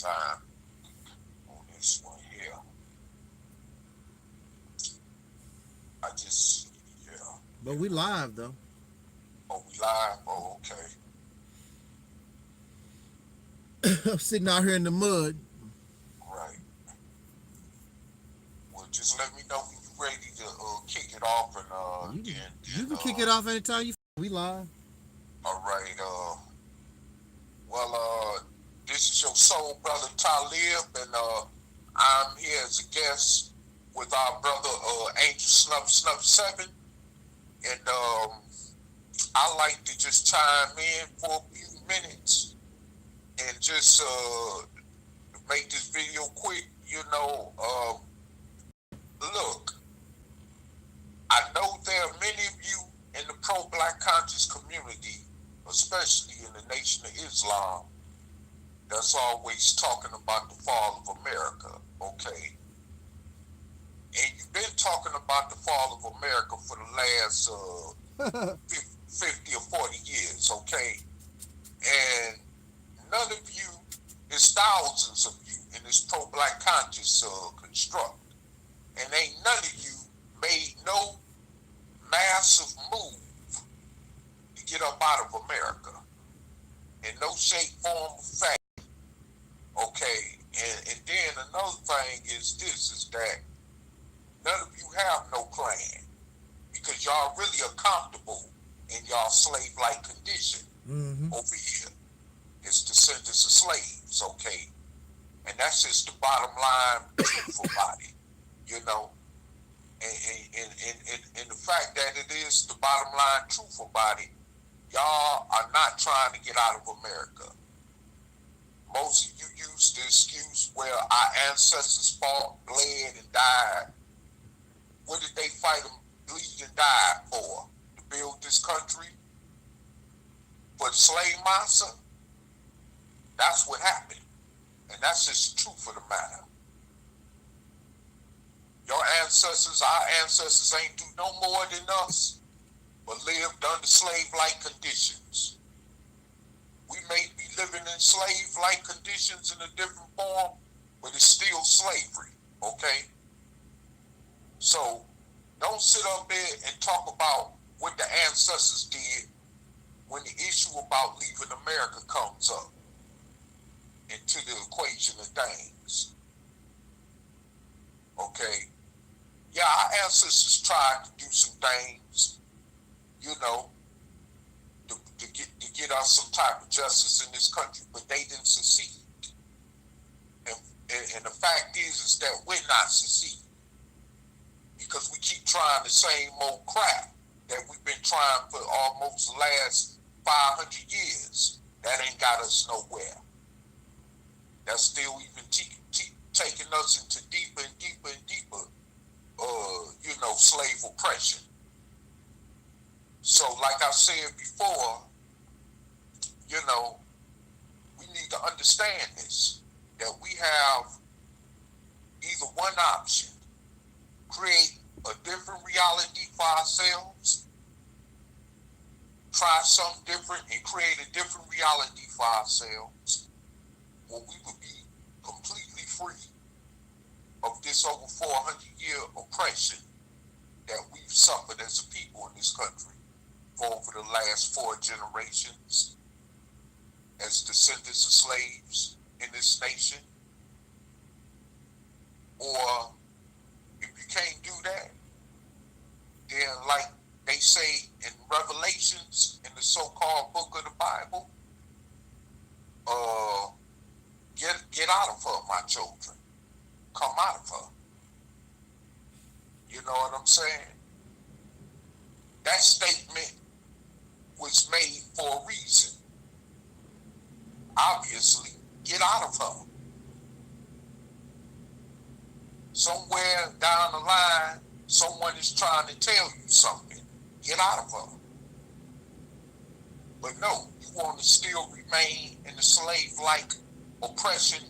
time on this one here. I just, yeah. But we live though. Oh, we live? Oh, okay. I'm sitting out here in the mud. Right. Well, just let me know when you're ready to kick it off, and You can kick it off anytime you. We live. All right. This is your soul brother Taalik, and I'm here as a guest with our brother Angel Snuff 7, and I like to just chime in for a few minutes and just make this video quick. Look, I know there are many of you in the pro-black conscious community, especially in the Nation of Islam, that's always talking about the fall of America, okay? And you've been talking about the fall of America for the last 50 or 40 years, okay? And none of you, there's thousands of you in this pro-black conscious construct, and ain't none of you made no massive move to get up out of America in no shape, form, or fashion. Okay, and then another thing is this, is that none of you have no plan because y'all really are comfortable in y'all slave-like condition over here. It's descendants of slaves, okay? And that's just the bottom line truth about it, you know? And the fact that it is the bottom line truth about it, y'all are not trying to get out of America. Most of you use the excuse, well, our ancestors fought, bled, and died. What did they fight and bleed and die for? To build this country? For the slave master? That's what happened. And that's just the truth of the matter. Your ancestors, our ancestors ain't do no more than us, but lived under slave-like conditions. We may be living in slave-like conditions in a different form, but it's still slavery, okay? So don't sit up there and talk about what the ancestors did when the issue about leaving America comes up into the equation of things, okay? Yeah, our ancestors tried to do some things, you know, to get us some type of justice in this country, but they didn't succeed. And the fact is that we're not succeeding because we keep trying the same old crap that we've been trying for almost the last 500 years. That ain't got us nowhere. That's still even taking us into deeper and deeper and deeper, slave oppression. So like I said before, we need to understand this, that we have either one option, create a different reality for ourselves, try something different and create a different reality for ourselves, or we would be completely free of this over 400-year oppression that we've suffered as a people in this country for over the last 4 generations as descendants of slaves in this nation. Or if you can't do that, then like they say in Revelations, in the so-called book of the Bible, get out of her, my children. Come out of her. You know what I'm saying? That statement was made for a reason. Obviously, get out of her. Somewhere down the line, someone is trying to tell you something. Get out of her. But no, you want to still remain in the slave-like oppression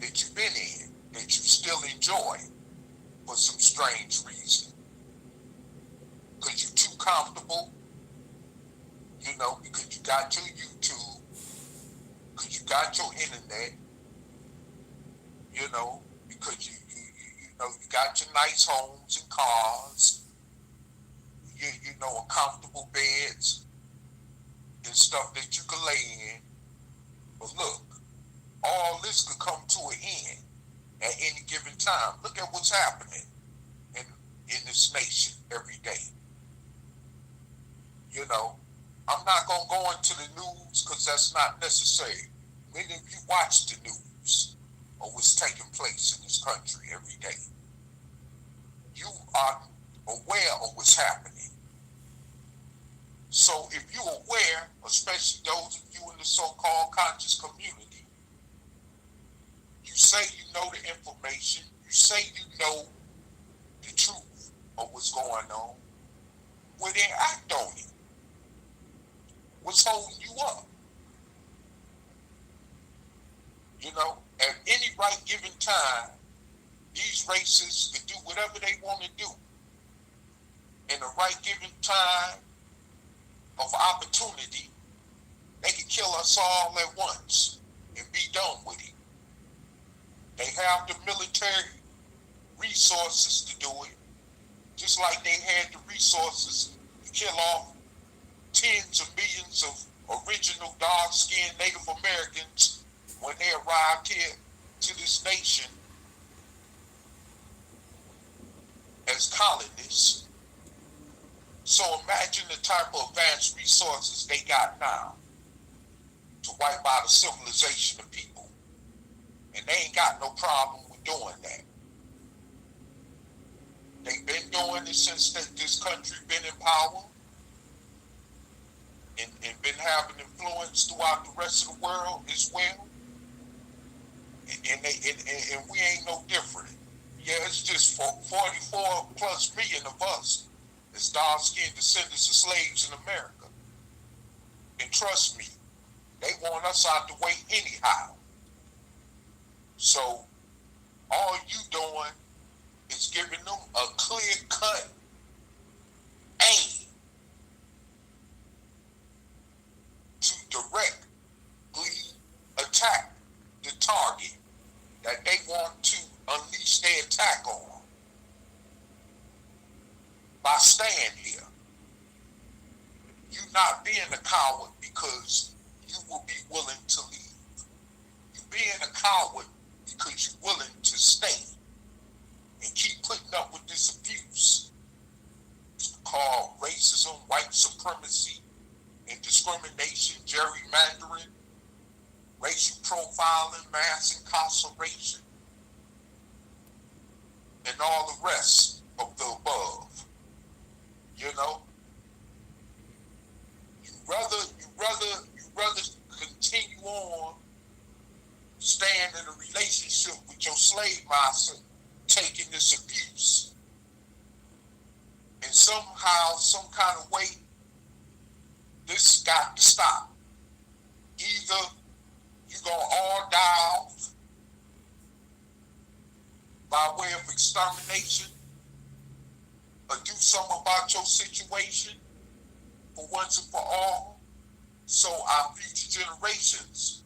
that you've been in, that you still enjoy for some strange reason. Because you're too comfortable, because you got your YouTube, because you got your internet, you know, because you know, you got your nice homes and cars, you know, comfortable beds and stuff that you can lay in. But look, all this could come to an end at any given time. Look at what's happening in this nation every day. You know, I'm not going to go into the news because that's not necessary. Many of you watch the news of what's taking place in this country every day. You are aware of what's happening. So if you're aware, especially those of you in the so-called conscious community, you say you know the information, you say you know the truth of what's going on, well then act on it. What's holding you up? You know, at any right given time, these racists can do whatever they want to do. In the right given time of opportunity, they can kill us all at once and be done with it. They have the military resources to do it, just like they had the resources to kill off tens of millions of original dark-skinned Native Americans when they arrived here to this nation as colonists. So imagine the type of advanced resources they got now to wipe out a civilization of people. And they ain't got no problem with doing that. They've been doing it since this country been in power and been having influence throughout the rest of the world as well. And we ain't no different. Yeah, it's just for 44 plus million of us as dark-skinned descendants of slaves in America. And trust me, they want us out the way anyhow. So all you doing is giving them a clear-cut aim to directly attack the target that they want to unleash their attack on by staying here. You not being a coward because you will be willing to leave. You being a coward because you're willing to stay and keep putting up with this abuse. It's called racism, white supremacy, and discrimination, gerrymandering, racial profiling, mass incarceration, and all the rest of the above. You know, you rather continue on staying in a relationship with your slave master, taking this abuse, and somehow, some kind of way, this got to stop. Either you're gonna all die off by way of extermination, or do something about your situation for once and for all, so our future generations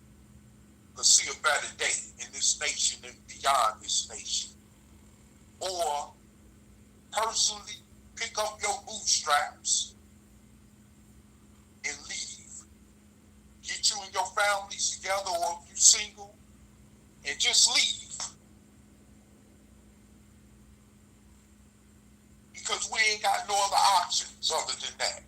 will see a better day in this nation and beyond this nation. Or personally pick up your bootstraps and leave. Get you and your families together, or if you're single, and just leave. Because we ain't got no other options other than that.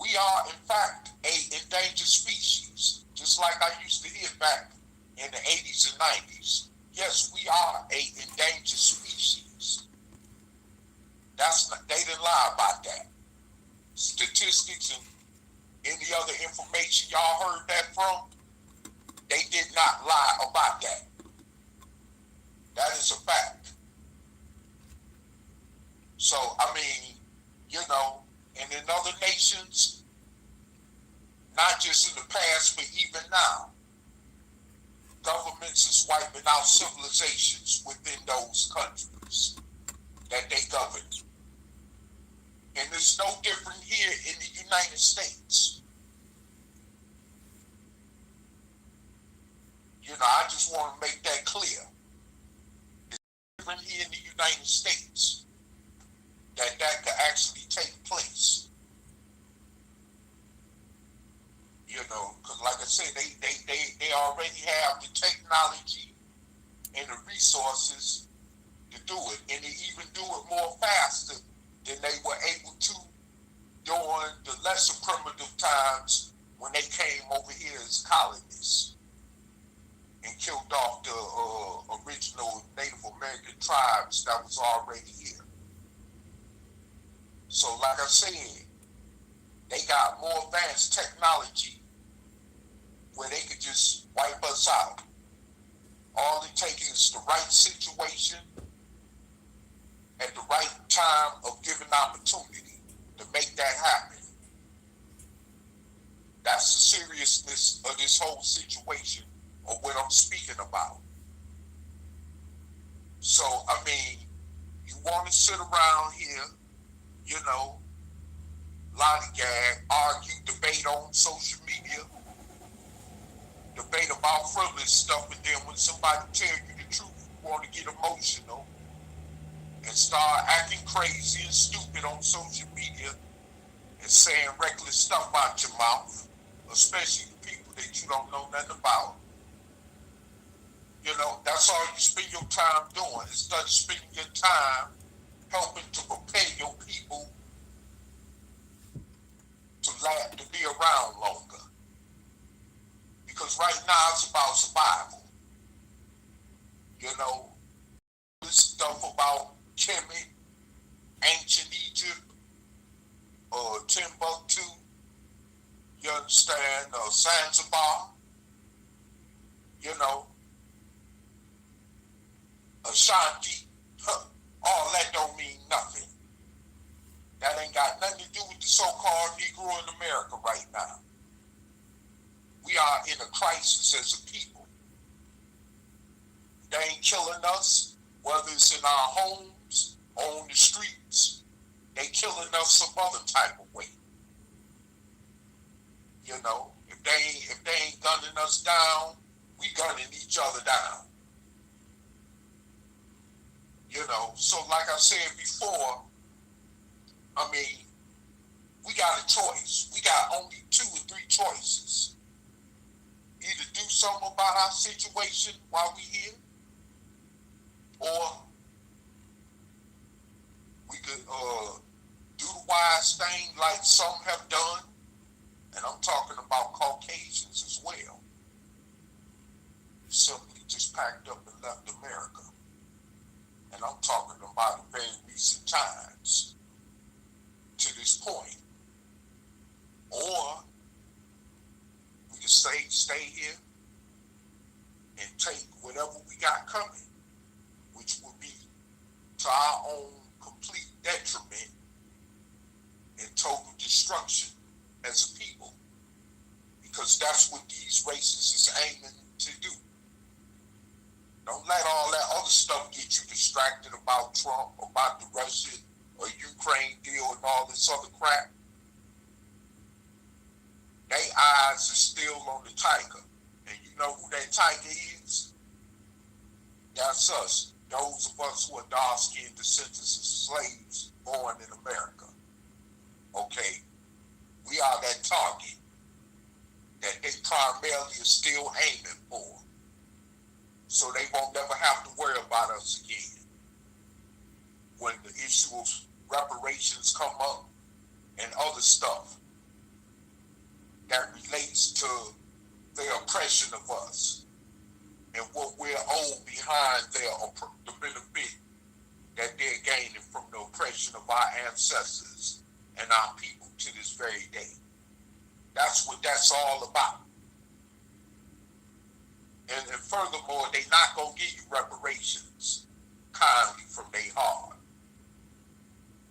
We are, in fact, a endangered species, just like I used to hear back in the 80s and 90s. Yes, we are a endangered species. They didn't lie about that. Statistics and any other information y'all heard that from, they did not lie about that. That is a fact. So, I mean, you know, and in other nations, not just in the past, but even now, governments is wiping out civilizations within those countries that they govern. And it's no different here in the United States. I just want to make that clear. It's different here in the United States that could actually take place. Because like I said, they already have the technology and the resources to do it, and they even do it more faster than they were able to during the lesser primitive times when they came over here as colonists and killed off the original Native American tribes that was already here. So like I said, they got more advanced technology where they could just wipe us out. All it takes is the right situation at the right time of given opportunity to make that happen. That's the seriousness of this whole situation or what I'm speaking about. So, I mean, you want to sit around here, lollygag, argue, debate on social media, debate about frivolous stuff, and then when somebody tell you the truth, you want to get emotional and start acting crazy and stupid on social media and saying reckless stuff out your mouth, especially the people that you don't know nothing about. That's all you spend your time doing, instead of spending your time helping to prepare your people to be around longer. Because right now it's about survival. This stuff about Kemet, ancient Egypt, Timbuktu, you understand, Zanzibar, Ashanti, all that don't mean nothing. That ain't got nothing to do with the so-called Negro in America right now. We are in a crisis as a people. They ain't killing us, whether it's in our homes or on the streets. They killing us some other type of way. If they ain't gunning us down, we gunning each other down. So like I said before, we got a choice. We got only 2 or 3 choices. Either do something about our situation while we here, or we could do the wise thing like some have done, and I'm talking about Caucasians as well. Simply just packed up and left America. And I'm talking about the very recent times to this point. Or we can stay here and take whatever we got coming, which would be to our own complete detriment and total destruction as a people. Because that's what these races is aiming to do. Don't let all that other stuff get you distracted about Trump, about the Russia or Ukraine deal and all this other crap. Their eyes are still on the tiger. And you know who that tiger is? That's us. Those of us who are dark-skinned descendants of slaves born in America. Okay? We are that target that they primarily are still aiming for. So they won't never have to worry about us again. When the issue of reparations come up and other stuff that relates to their oppression of us and what we're owed behind the benefit that they're gaining from the oppression of our ancestors and our people to this very day. That's what that's all about. And furthermore, they not going to give you reparations kindly from their heart.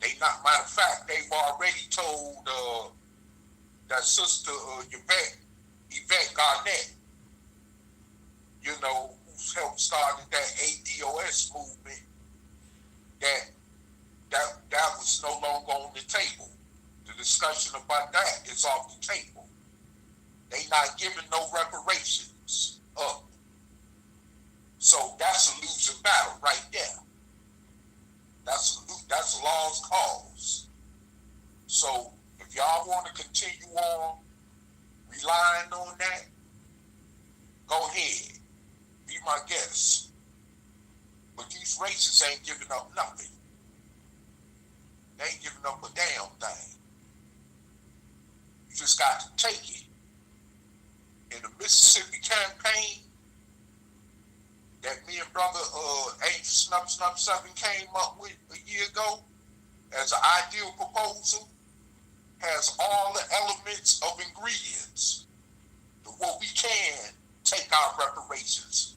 They not, matter of fact, they've already told that sister Yvette Garnett, who's helped started that ADOS movement, that was no longer on the table. The discussion about that is off the table. They not giving no reparations up my guess. But these racists ain't giving up nothing. They ain't giving up a damn thing. You just got to take it. In the Mississippi campaign that me and brother Angel Snuff 7 came up with a year ago as an ideal proposal, has all the elements of ingredients to what we can take our reparations.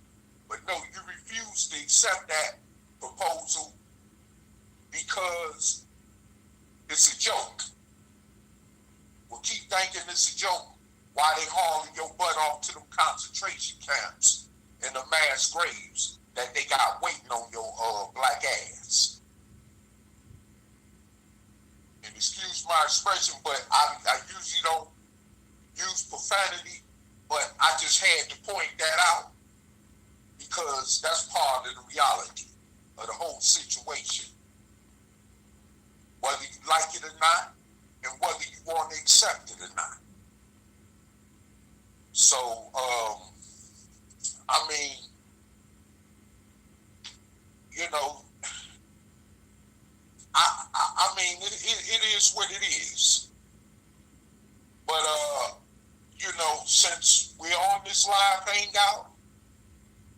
But no, you refuse to accept that proposal because it's a joke. Well, keep thinking it's a joke while they hauling your butt off to them concentration camps and the mass graves that they got waiting on your black ass. And excuse my expression, but I usually don't use profanity, but I just had to point that out because that's part of the reality of the whole situation. Whether you like it or not, and whether you want to accept it or not. So, I mean, you know, I mean, it is what it is. But, you know, since we're on this live hangout,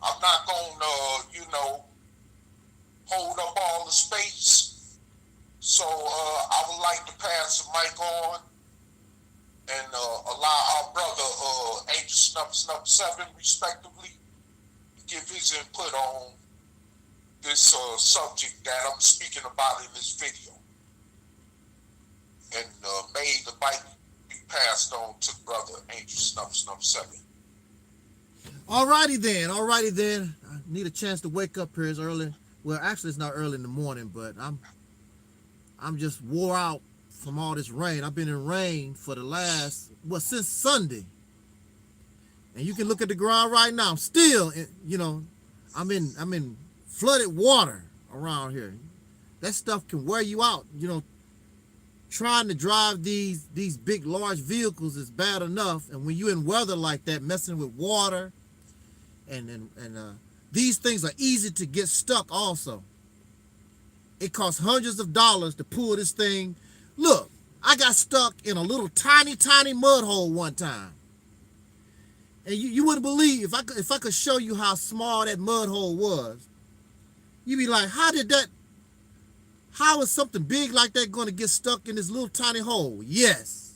I'm not going to, you know, hold up all the space. So I would like to pass the mic on and allow our brother Angel Snuff 7, respectively, to give his input on this subject that I'm speaking about in this video. And may the mic be passed on to brother Angel Snuff 7. Alrighty then. I need a chance to wake up here as early. Well, actually, it's not early in the morning, but I'm just wore out from all this rain. I've been in rain for the last, since Sunday. And you can look at the ground right now. I'm still, you know, I'm in flooded water around here. That stuff can wear you out. You know, trying to drive these big, large vehicles is bad enough. And when you're in weather like that, messing with water, and these things are easy to get stuck also. It costs hundreds of dollars to pull this thing. Look, I got stuck in a little tiny mud hole one time. And you wouldn't believe, if I could show you how small that mud hole was, you'd be like, how is something big like that going to get stuck in this little tiny hole? Yes,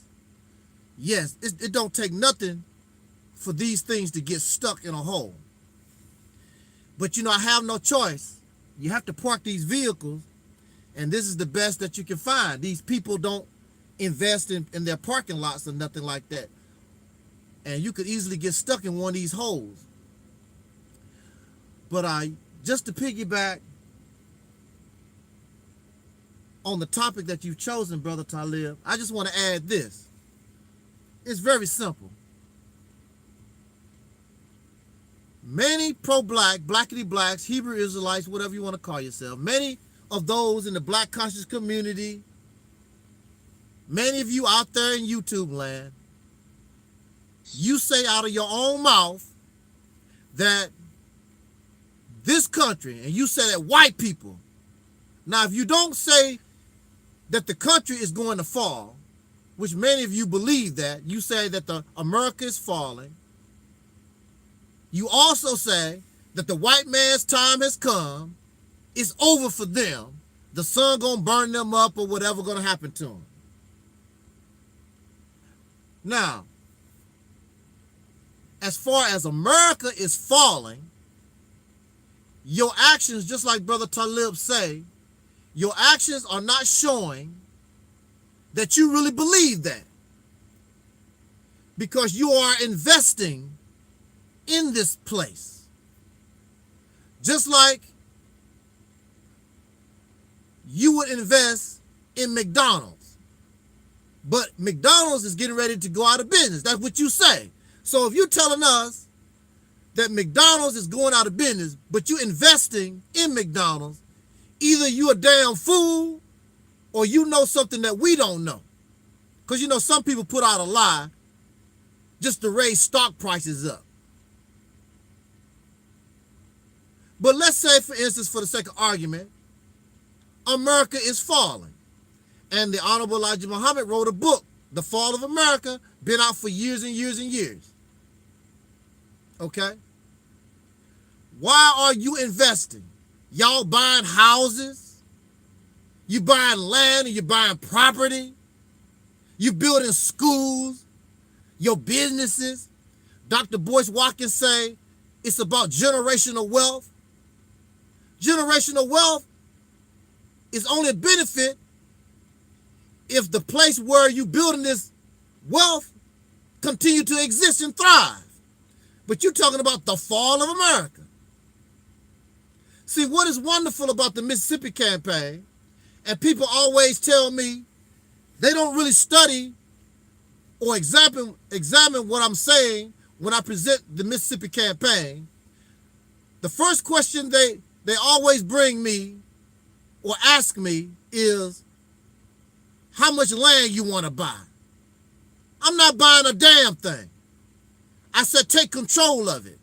it don't take nothing for these things to get stuck in a hole. But you know, I have no choice. You have to park these vehicles, and this is the best that you can find. These people don't invest in their parking lots or nothing like that. And you could easily get stuck in one of these holes. But just to piggyback on the topic that you've chosen, Brother Talib, I just want to add this. It's very simple. Many pro-black, blackity blacks, Hebrew Israelites, whatever you want to call yourself, many of those in the black conscious community, many of you out there in YouTube land, you say out of your own mouth that this country, and you say that white people, now if you don't say that the country is going to fall, which many of you believe that, you say that America is falling, you also say that the white man's time has come, it's over for them, the sun gonna burn them up or whatever gonna happen to them. Now, as far as America is falling, your actions, just like Brother Talib say, your actions are not showing that you really believe that. Because you are investing in this place. Just like you would invest in McDonald's. But McDonald's is getting ready to go out of business. That's what you say. So if you're telling us that McDonald's is going out of business, but you're investing in McDonald's, either you're a damn fool or you know something that we don't know. Because you know some people put out a lie just to raise stock prices up. But let's say, for instance, for the sake of argument, America is falling. And the Honorable Elijah Muhammad wrote a book, The Fall of America, been out for years and years and years. Okay? Why are you investing? Y'all buying houses? You buying land and you buying property? You building schools? Your businesses? Dr. Boyce Watkins say it's about generational wealth. Generational wealth is only a benefit if the place where you building this wealth continue to exist and thrive. But you're talking about the fall of America. See, what is wonderful about the Mississippi campaign, and people always tell me they don't really study or examine what I'm saying when I present the Mississippi campaign. The first question they always bring me or ask me is, how much land you want to buy? I'm not buying a damn thing. I said, take control of it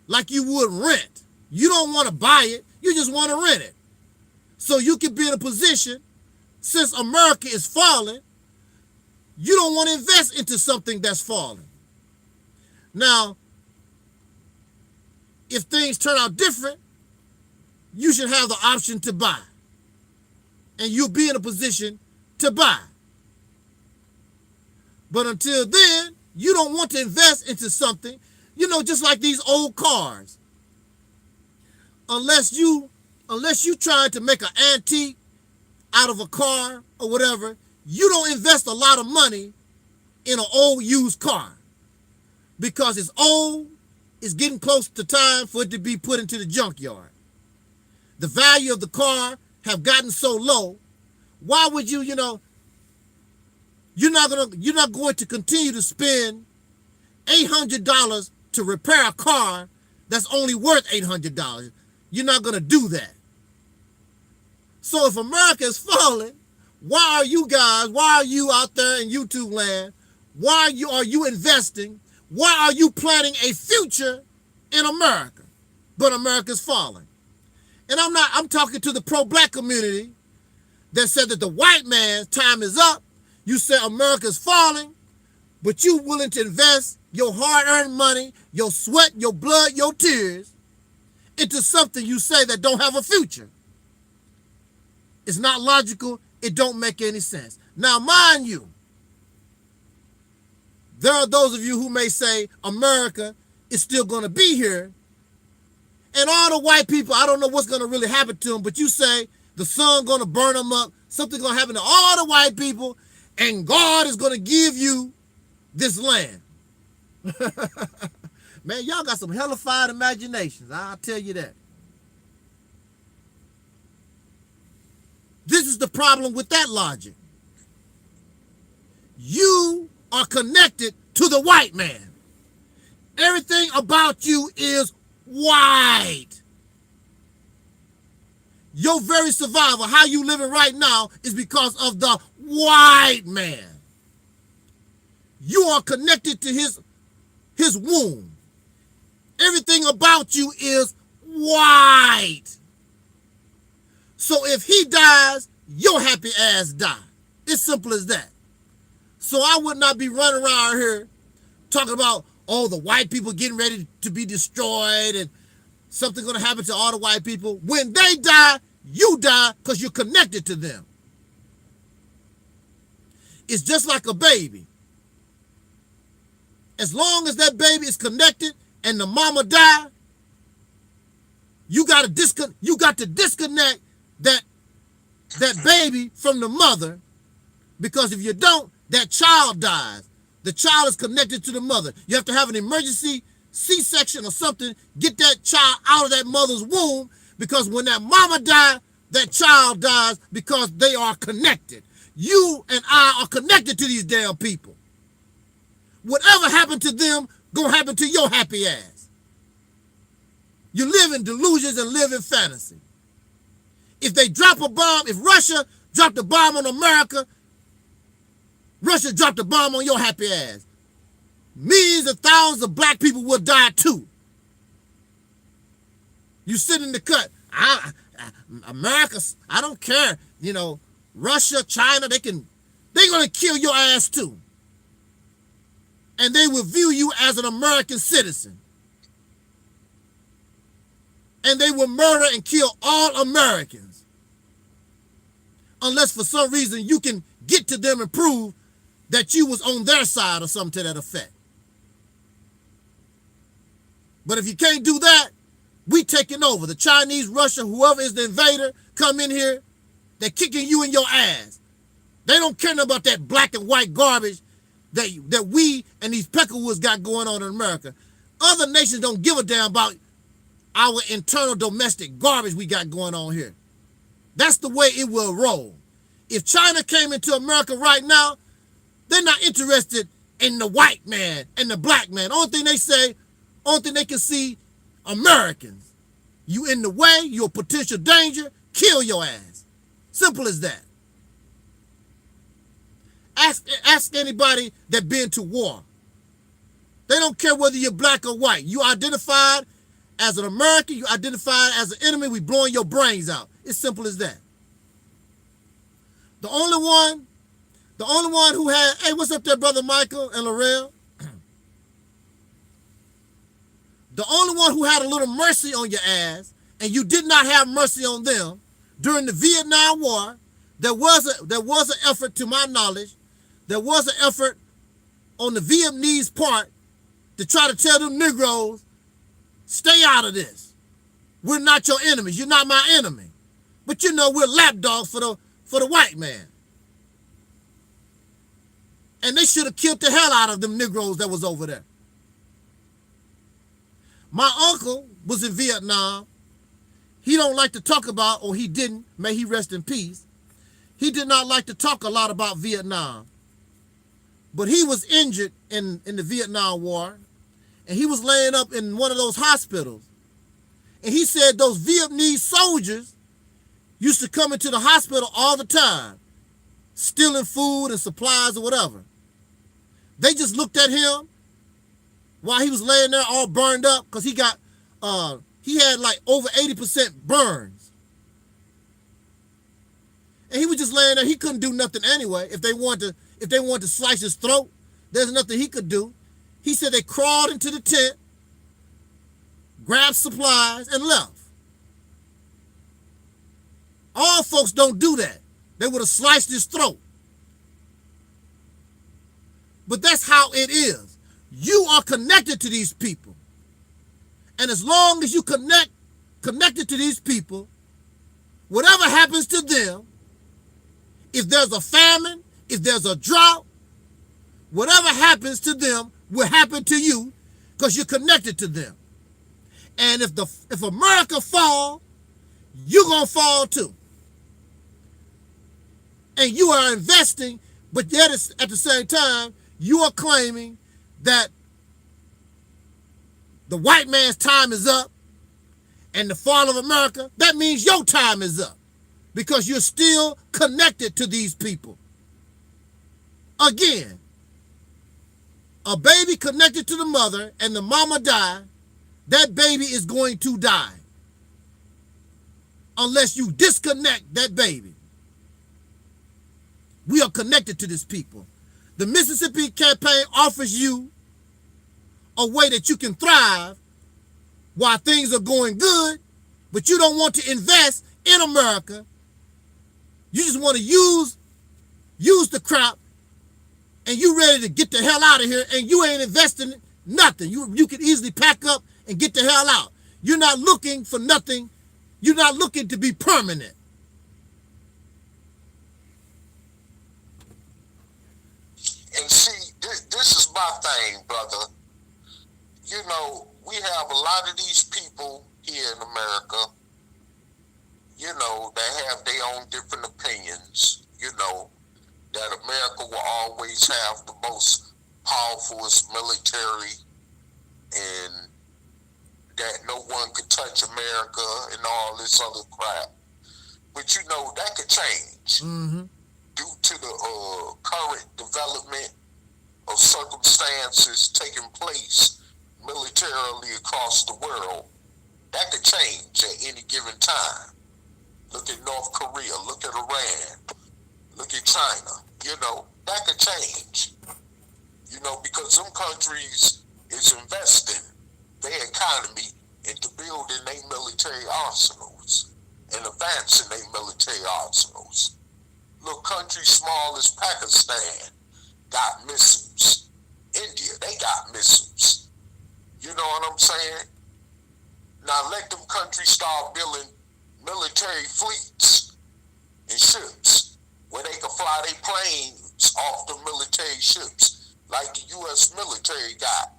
like you would rent. You don't want to buy it. You just want to rent it. So you can be in a position, since America is falling, you don't want to invest into something that's falling. Now, if things turn out different, you should have the option to buy. And you'll be in a position to buy. But until then, you don't want to invest into something, just like these old cars. Unless you trying to make an antique out of a car or whatever, you don't invest a lot of money in an old used car. Because it's old, it's getting close to time for it to be put into the junkyard. The value of the car have gotten so low, why would you're not going to continue to spend $800 to repair a car that's only worth $800. You're not going to do that. So if America is falling, why are you out there in YouTube land? Why are you investing? Why are you planning a future in America? But America's falling. And I'm talking to the pro-black community that said that the white man's time is up. You say America's falling, but you willing to invest your hard-earned money, your sweat, your blood, your tears into something you say that don't have a future. It's not logical. It don't make any sense. Now, mind you, there are those of you who may say America is still going to be here. And all the white people, I don't know what's going to really happen to them, but you say the sun going to burn them up, something's going to happen to all the white people, and God is going to give you this land. Man, y'all got some hellified imaginations, I'll tell you that. This is the problem with that logic. You are connected to the white man. Everything about you is white. Your very survival, how you living right now, is because of the white man. You are connected to his womb. Everything about you is white. So if he dies, your happy ass die. It's simple as that. So I would not be running around here talking about, the white people getting ready to be destroyed and something going to happen to all the white people. When they die, you die because you're connected to them. It's just like a baby. As long as that baby is connected and the mama die, you got to disconnect that baby from the mother, because if you don't, that child dies. The child is connected to the mother. You have to have an emergency C-section or something, get that child out of that mother's womb, because when that mama dies, that child dies because they are connected. You and I are connected to these damn people. Whatever happened to them, gonna happen to your happy ass. You live in delusions and live in fantasy. If they drop a bomb, if Russia dropped a bomb on America, Russia dropped a bomb on your happy ass. Millions of thousands of black people will die too. You sit in the cut. America, I don't care. You know, Russia, China, they're gonna kill your ass too. And they will view you as an American citizen. And they will murder and kill all Americans. Unless for some reason you can get to them and prove that you was on their side or something to that effect. But if you can't do that, we taking over. The Chinese, Russia, whoever is the invader, come in here, they're kicking you in your ass. They don't care about that black and white garbage that we and these peckerwoods got going on in America. Other nations don't give a damn about our internal domestic garbage we got going on here. That's the way it will roll. If China came into America right now, they're not interested in the white man and the black man. Only thing they can see, Americans. You in the way, you're a potential danger, kill your ass. Simple as that. Ask anybody that been to war. They don't care whether you're black or white. You identified as an American, you identified as an enemy, we blowing your brains out. It's simple as that. The only one who had, hey, what's up there, Brother Michael and Laurel? The only one who had a little mercy on your ass, and you did not have mercy on them, during the Vietnam War, there was an effort, to my knowledge, there was an effort on the Vietnamese part to try to tell them Negroes, stay out of this. We're not your enemies. You're not my enemy. But you know we're lapdogs for the white man. And they should have killed the hell out of them Negroes that was over there. My uncle was in Vietnam. He don't like to talk about, or he didn't, may he rest in peace. He did not like to talk a lot about Vietnam. But he was injured in the Vietnam War, and he was laying up in one of those hospitals. And he said those Vietnamese soldiers used to come into the hospital all the time, stealing food and supplies or whatever. They just looked at him while he was laying there all burned up, because he had like over 80% burns. And he was just laying there. He couldn't do nothing anyway. If they wanted to slice his throat, there's nothing he could do. He said they crawled into the tent, grabbed supplies, and left. All folks don't do that. They would have sliced his throat. But that's how it is. You are connected to these people. And as long as you connected to these people, whatever happens to them, if there's a famine, if there's a drought, whatever happens to them will happen to you because you're connected to them. And if America fall, you're going to fall too. And you are investing, but yet at the same time, you are claiming that the white man's time is up and the fall of America, that means your time is up because you're still connected to these people. Again, a baby connected to the mother and the mama die, that baby is going to die unless you disconnect that baby. We are connected to these people. The Mississippi campaign offers you a way that you can thrive while things are going good, but you don't want to invest in America. You just want to use the crap, and you ready to get the hell out of here, and you ain't investing nothing. You can easily pack up and get the hell out. You're not looking for nothing. You're not looking to be permanent. And see, this is my thing, brother. You know, we have a lot of these people here in America, you know, that have their own different opinions, you know, that America will always have the most powerfulest military and that no one could touch America and all this other crap. But, you know, that could change. Mm-hmm. Due to the current development of circumstances taking place militarily across the world. That could change at any given time. Look at North Korea, look at Iran, look at China. You know, that could change. You know, because some countries is investing their economy into building their military arsenals and advancing their military arsenals. Little country small as Pakistan got missiles. India, they got missiles. You know what I'm saying? Now let them countries start building military fleets and ships where they can fly their planes off the military ships like the U.S. military got.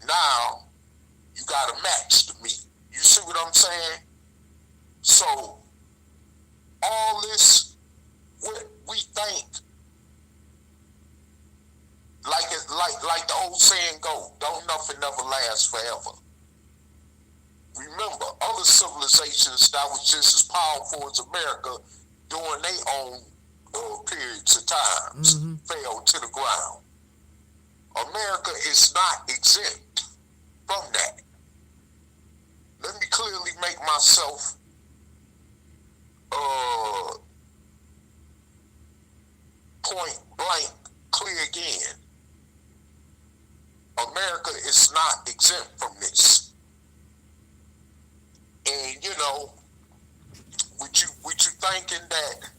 Now you got to match the meat. You see what I'm saying? So all this, what we think, like the old saying go, don't nothing never last forever. Remember, other civilizations that was just as powerful as America during their own periods of times fell to the ground. America is not exempt from that. Let me clearly make myself point blank clear again. America is not exempt from this. And you know, with you thinking that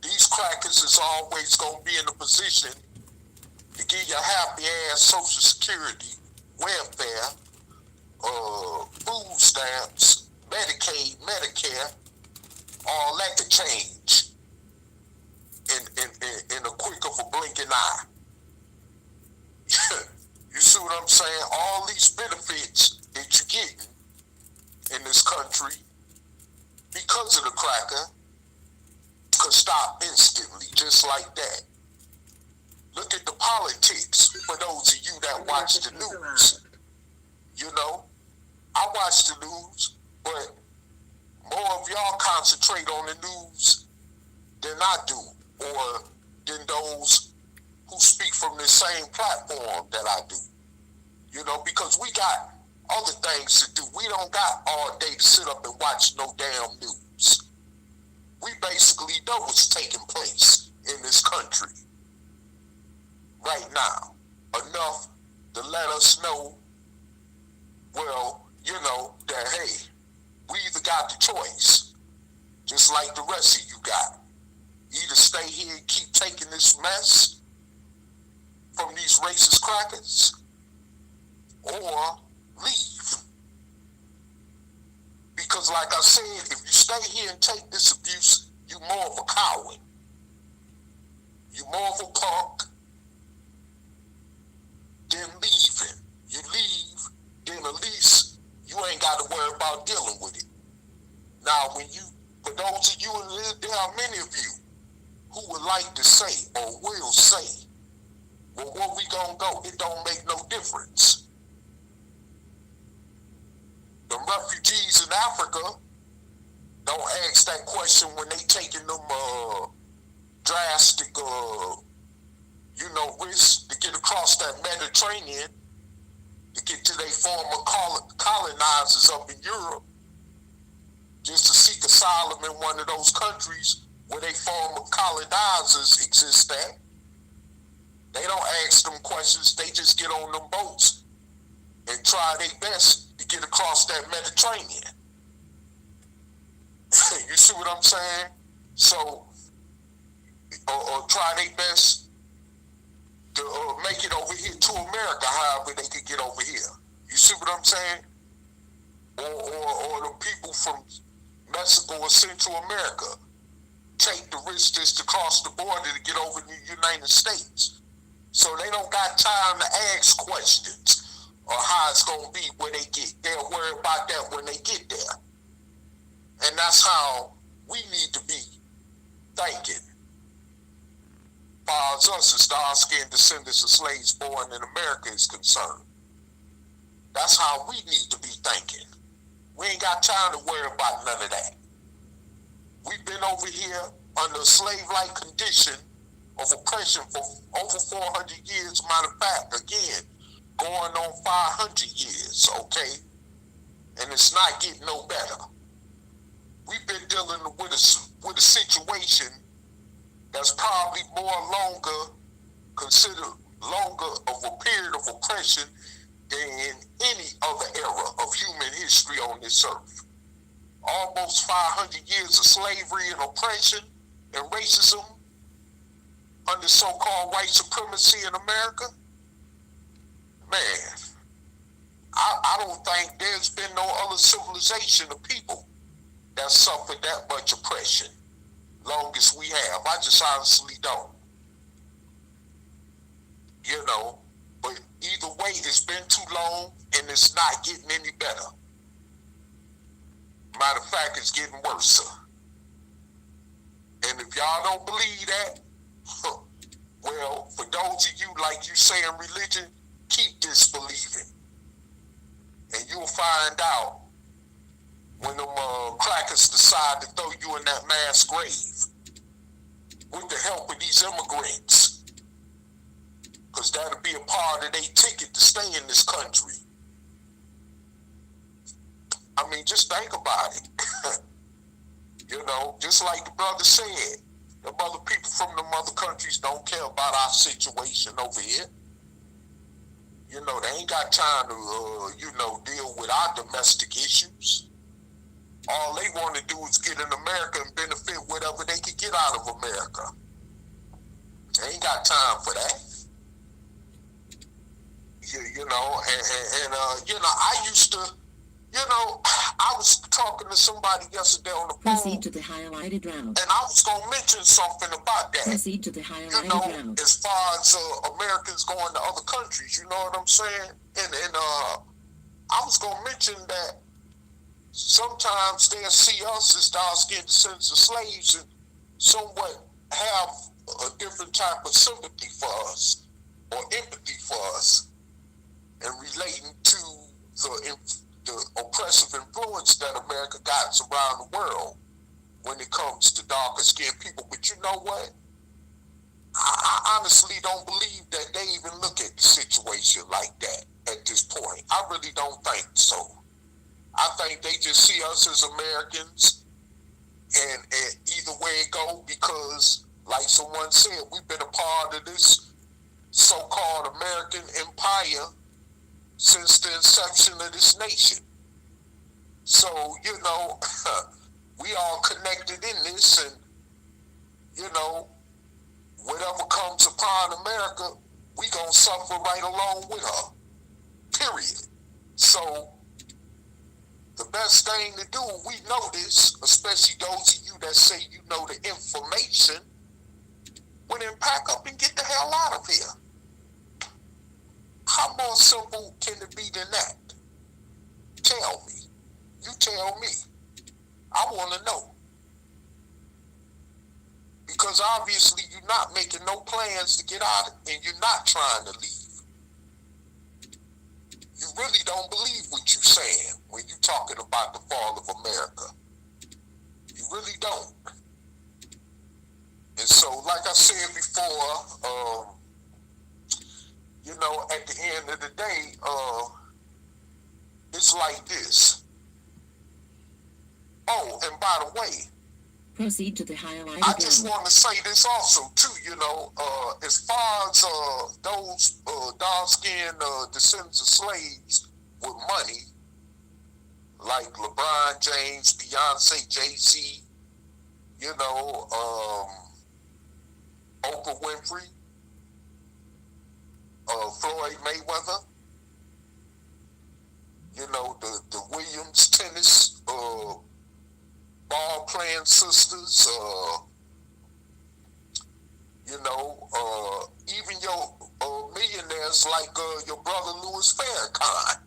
these crackers is always gonna be in a position to give you happy ass Social Security, welfare, food stamps, Medicaid, Medicare, all that could change in a quick of a blinking eye. You see what I'm saying? All these benefits that you're getting in this country because of the cracker could stop instantly, just like that. Look at the politics for those of you that watch the news. You know, I watch the news, but more of y'all concentrate on the news than I do, or than those who speak from the same platform that I do. You know, because we got other things to do. We don't got all day to sit up and watch no damn news. We basically know what's taking place in this country right now. Enough to let us know, well, you know, that, hey, we either got the choice, just like the rest of you got. Either stay here and keep taking this mess from these racist crackers, or leave. Because like I said, if you stay here and take this abuse, you're more of a coward. You're more of a punk than leaving. You leave, then at least you ain't got to worry about dealing with it. Now, for those of you, and there are many of you who would like to say or will say, well, where we gonna go? It don't make no difference. The refugees in Africa don't ask that question when they taking them drastic, risks to get across that Mediterranean to get to their former colonizers up in Europe, just to seek asylum in one of those countries where their former colonizers exist at. They don't ask them questions. They just get on them boats and try their best to get across that Mediterranean. You see what I'm saying? So, or try their best to make it over here to America, however they could get over here. You see what I'm saying? Or the people from Mexico or Central America take the risk just to cross the border to get over to the United States. So they don't got time to ask questions or how it's going to be when they get there. Worry about that when they get there. And that's how we need to be thinking. As far as us as dark-skinned descendants of slaves born in America is concerned. That's how we need to be thinking. We ain't got time to worry about none of that. We've been over here under a slave-like condition of oppression for over 400 years. Matter of fact, again, going on 500 years, okay? and it's not getting no better. We've been dealing with a situation that's probably considered longer of a period of oppression than any other era of human history on this earth. Almost 500 years of slavery and oppression and racism under so-called white supremacy in America. Man, I don't think there's been no other civilization of people that suffered that much oppression long as we have. I just honestly don't. You know, but either way, it's been too long and it's not getting any better. Matter of fact, it's getting worse. And if y'all don't believe that, well, for those of you, like you say in religion, keep disbelieving. And you'll find out when them crackers decide to throw you in that mass grave with the help of these immigrants. Because that'll be a part of their ticket to stay in this country. I mean, just think about it. You know, just like the brother said, the other people from them other countries don't care about our situation over here. You know, they ain't got time to, deal with our domestic issues. All they want to do is get in America and benefit whatever they can get out of America. They ain't got time for that. I used to, I was talking to somebody yesterday on the phone. Proceed to the highlighted route. And I was going to mention something about that. Proceed to the highlighted route. As far as Americans going to other countries, you know what I'm saying? And I was going to mention that sometimes they'll see us as dark-skinned descendants of slaves and somewhat have a different type of sympathy for us or empathy for us and relating to the oppressive influence that America got around the world when it comes to darker skinned people. But you know what? I honestly don't believe that they even look at the situation like that at this point. I really don't think so. I think they just see us as Americans and either way it go, because like someone said, we've been a part of this so-called American empire since the inception of this nation. So, we all connected in this, and, whatever comes upon America, we gonna suffer right along with her, period. So, the best thing to do, we know this, especially those of you that say you know the information, well then pack up and get the hell out of here. How more simple can it be than that? Tell me. You tell me. I want to know. Because obviously you're not making no plans to get out and you're not trying to leave. You really don't believe what you're saying when you're talking about the fall of America. You really don't. And so, like I said before, at the end of the day, it's like this. Oh, and by the way, proceed to the highlighted I just want to say this also too, as far as those dark-skinned descendants of slaves with money, like LeBron James, Beyonce, Jay-Z, Oprah Winfrey, Floyd Mayweather, the Williams tennis ball playing sisters, even your millionaires like your brother Louis Farrakhan.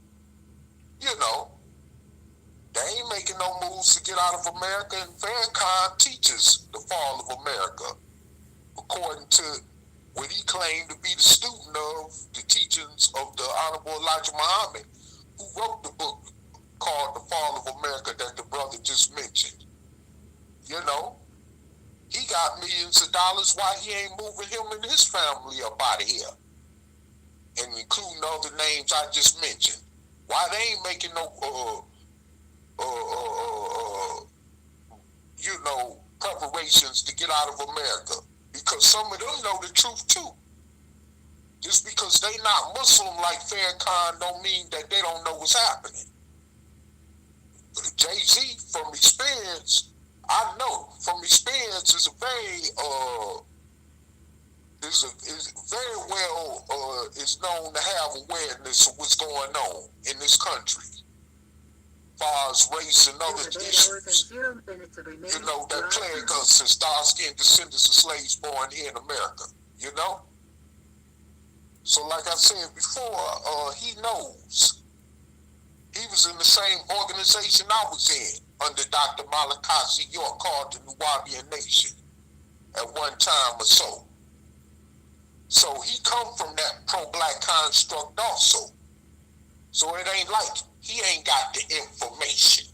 They ain't making no moves to get out of America, and Farrakhan teaches the fall of America, according to what he claimed to be the student of the teachings of the Honorable Elijah Muhammad, who wrote the book called The Fall of America that the brother just mentioned. He got millions of dollars. Why he ain't moving him and his family up out of here? And including other names I just mentioned. Why they ain't making no preparations to get out of America, because some of them know the truth too. Just because they not Muslim like Farrakhan don't mean that they don't know what's happening. But Jay-Z, from experience, I know from experience, is known to have awareness of what's going on in this country, as far as race and other issues. That plague us as dark-skinned descendants of slaves born here in America. So like I said before, he knows. He was in the same organization I was in under Dr. Malachi York, called the Nubian Nation, at one time or so. So he come from that pro-black construct also. So it ain't like he ain't got the information.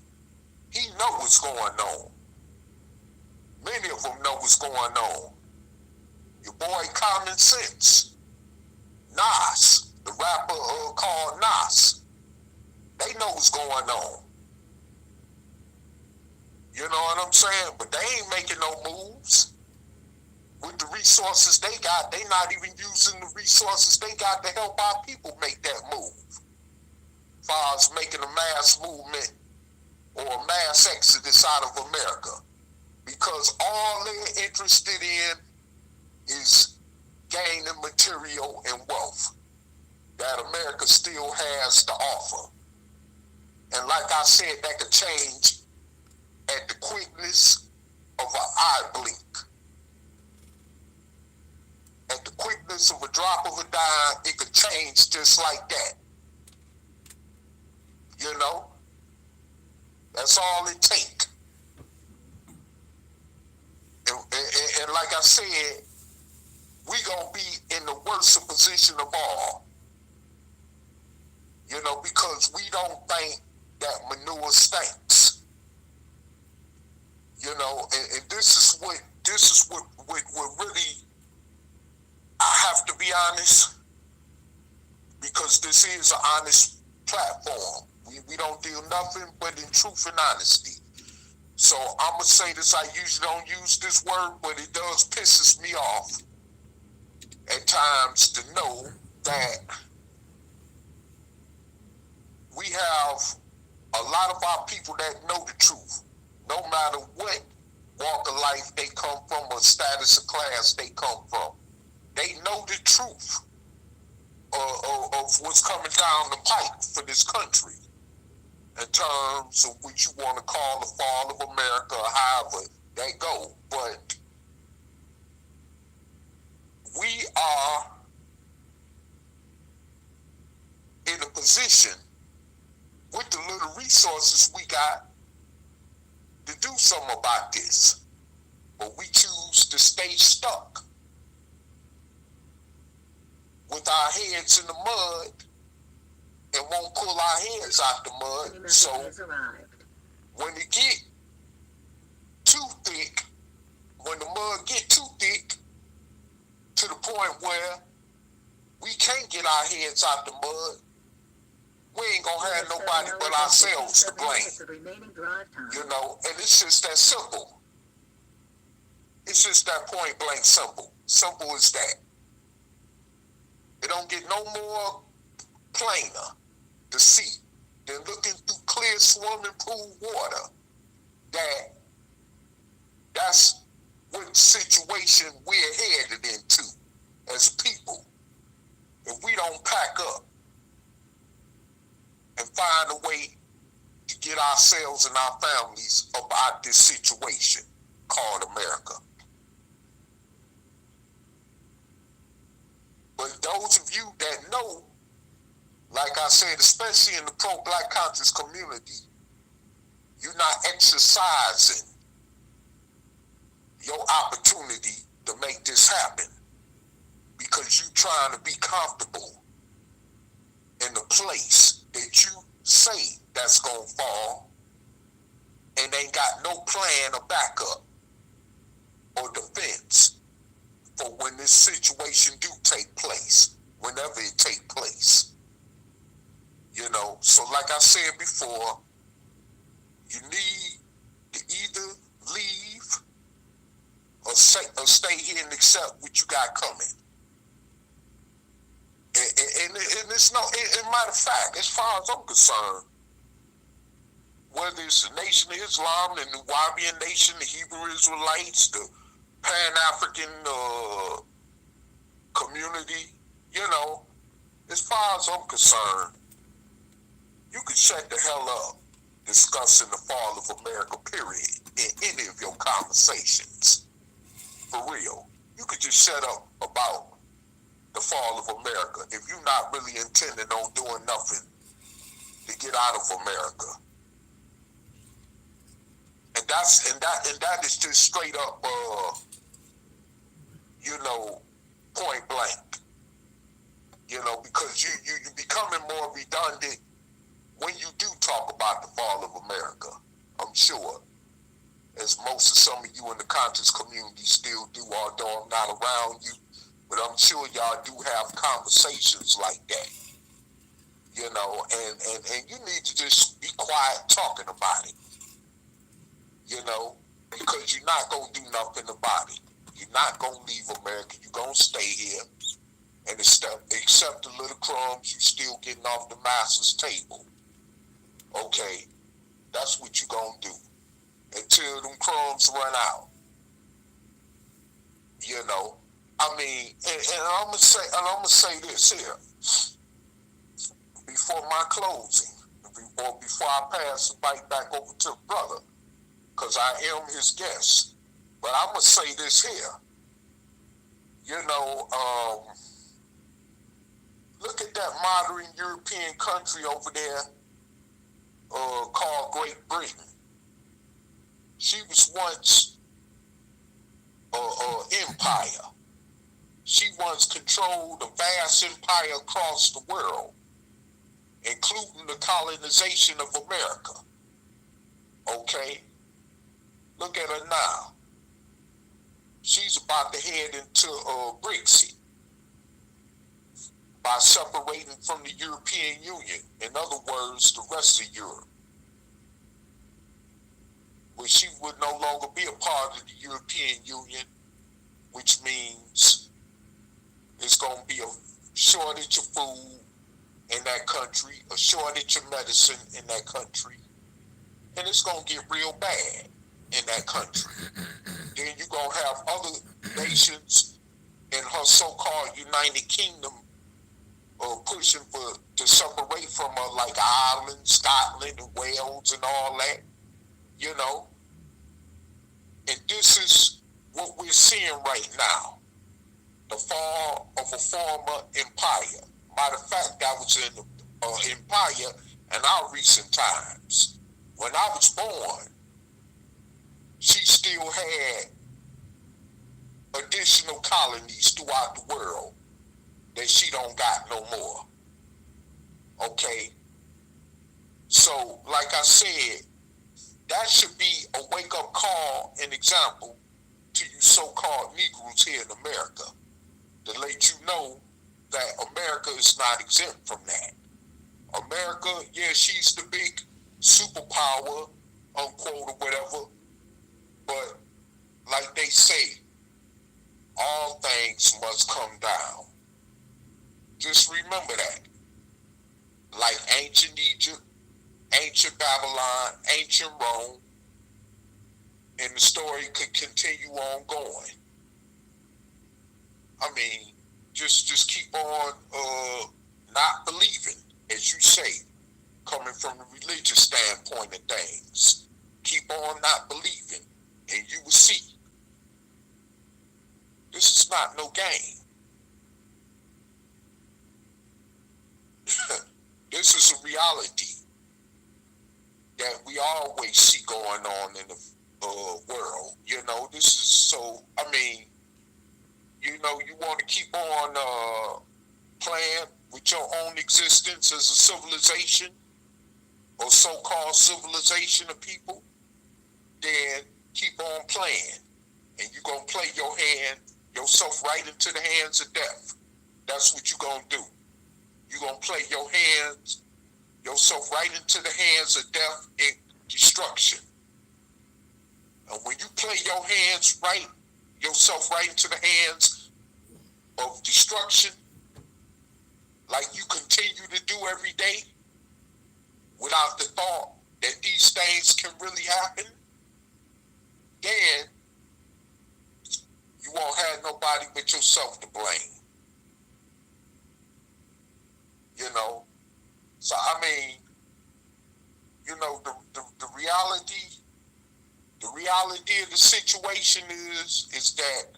He know what's going on. Many of them know what's going on. Your boy Common Sense, Nas, the rapper called Nas, they know what's going on. You know what I'm saying? But they ain't making no moves. With the resources they got, they not even using the resources they got to help our people make that move. As far as making a mass movement or a mass exodus out of America. Because all they're interested in is gaining material and wealth that America still has to offer. And like I said, that could change at the quickness of an eye blink. At the quickness of a drop of a dime, it could change just like that. That's all it takes. And like I said, we gonna be in the worst position of all. Because we don't think that manure stinks. And this is what really, I have to be honest, because this is an honest platform. We don't deal nothing but in truth and honesty. So I'm going to say this, I usually don't use this word, but it does pisses me off at times to know that we have a lot of our people that know the truth, no matter what walk of life they come from or status of class they come from. They know the truth of what's coming down the pipe for this country in terms of what you want to call the fall of America, or however they go. But we are in a position with the little resources we got to do something about this. But we choose to stay stuck with our heads in the mud and won't pull our heads out the mud. So when it get too thick, when the mud get too thick to the point where we can't get our heads out the mud, we ain't gonna have nobody but ourselves to blame. And it's just that simple. It's just that point blank simple. Simple as that. It don't get no more plainer to see than looking through clear swimming pool water that's what situation we're headed into as people. If we don't pack up and find a way to get ourselves and our families up out this situation called America. But those of you that know, like I said, especially in the pro-black conscious community, you're not exercising your opportunity to make this happen because you're trying to be comfortable in the place that you say that's going to fall and ain't got no plan or backup or defense for when this situation do take place, whenever it take place. So like I said before, You need to either leave or stay here and accept what you got coming. And it's no, in matter of fact, as far as I'm concerned, whether it's the Nation of Islam, the Nubian Nation, the Hebrew Israelites, the Pan-African community, you know, as far as I'm concerned, you can shut the hell up discussing the fall of America, period, in any of your conversations. For real. You could just shut up about the fall of America if you're not really intending on doing nothing to get out of America. And that is just straight up you know, point blank. You know, because you're becoming more redundant when you do talk about the fall of America, I'm sure. As most of some of you in the conscious community still do, although I'm not around you, but I'm sure y'all do have conversations like that. You know, and you need to just be quiet talking about it. You know, because you're not going to do nothing about it. You're not going to leave America. You're going to stay here and accept the little crumbs you're still getting off the master's table. Okay, that's what you're going to do until them crumbs run out. You know, I mean, and I'm gonna say this here before my closing, or before I pass the mic back over to the brother, because I am his guest. But I'm gonna say this here. You know, look at that modern European country over there called Great Britain. She was once an empire. She once controlled a vast empire across the world, including the colonization of America. Okay? Look at her now. She's about to head into Brexit by separating from the European Union. In other words, the rest of Europe. Where she would no longer be a part of the European Union, which means there's going to be a shortage of food in that country, a shortage of medicine in that country, and it's going to get real bad in that country. Then you're going to have other nations in her so-called United Kingdom pushing to separate from her, like Ireland, Scotland, and Wales, and all that, you know. And this is what we're seeing right now, the fall of a former empire. Matter of fact, that was in empire in our recent times. When I was born, she still had additional colonies throughout the world that she don't got no more. Okay? So, like I said, that should be a wake-up call and example to you so-called Negroes here in America, to let you know that America is not exempt from that. America, yeah, she's the big superpower, unquote, or whatever, but like they say, all things must come down. Just remember that. Like ancient Egypt, ancient Babylon, ancient Rome, and the story could continue on going. I mean, just keep on not believing, as you say, coming from the religious standpoint of things. Keep on not believing, and you will see. This is not no game. This is a reality that we always see going on in the world. You know, this is so, I mean, you know, you want to keep on playing with your own existence as a civilization or so-called civilization of people, then keep on playing. And you're going to play yourself right into the hands of death. That's what you're going to do. You're going to play yourself right into the hands of death destruction. And when you play yourself right into the hands of destruction, like you continue to do every day, without the thought that these things can really happen, then you won't have nobody but yourself to blame. You know? So, I mean, you know, the reality of the situation is that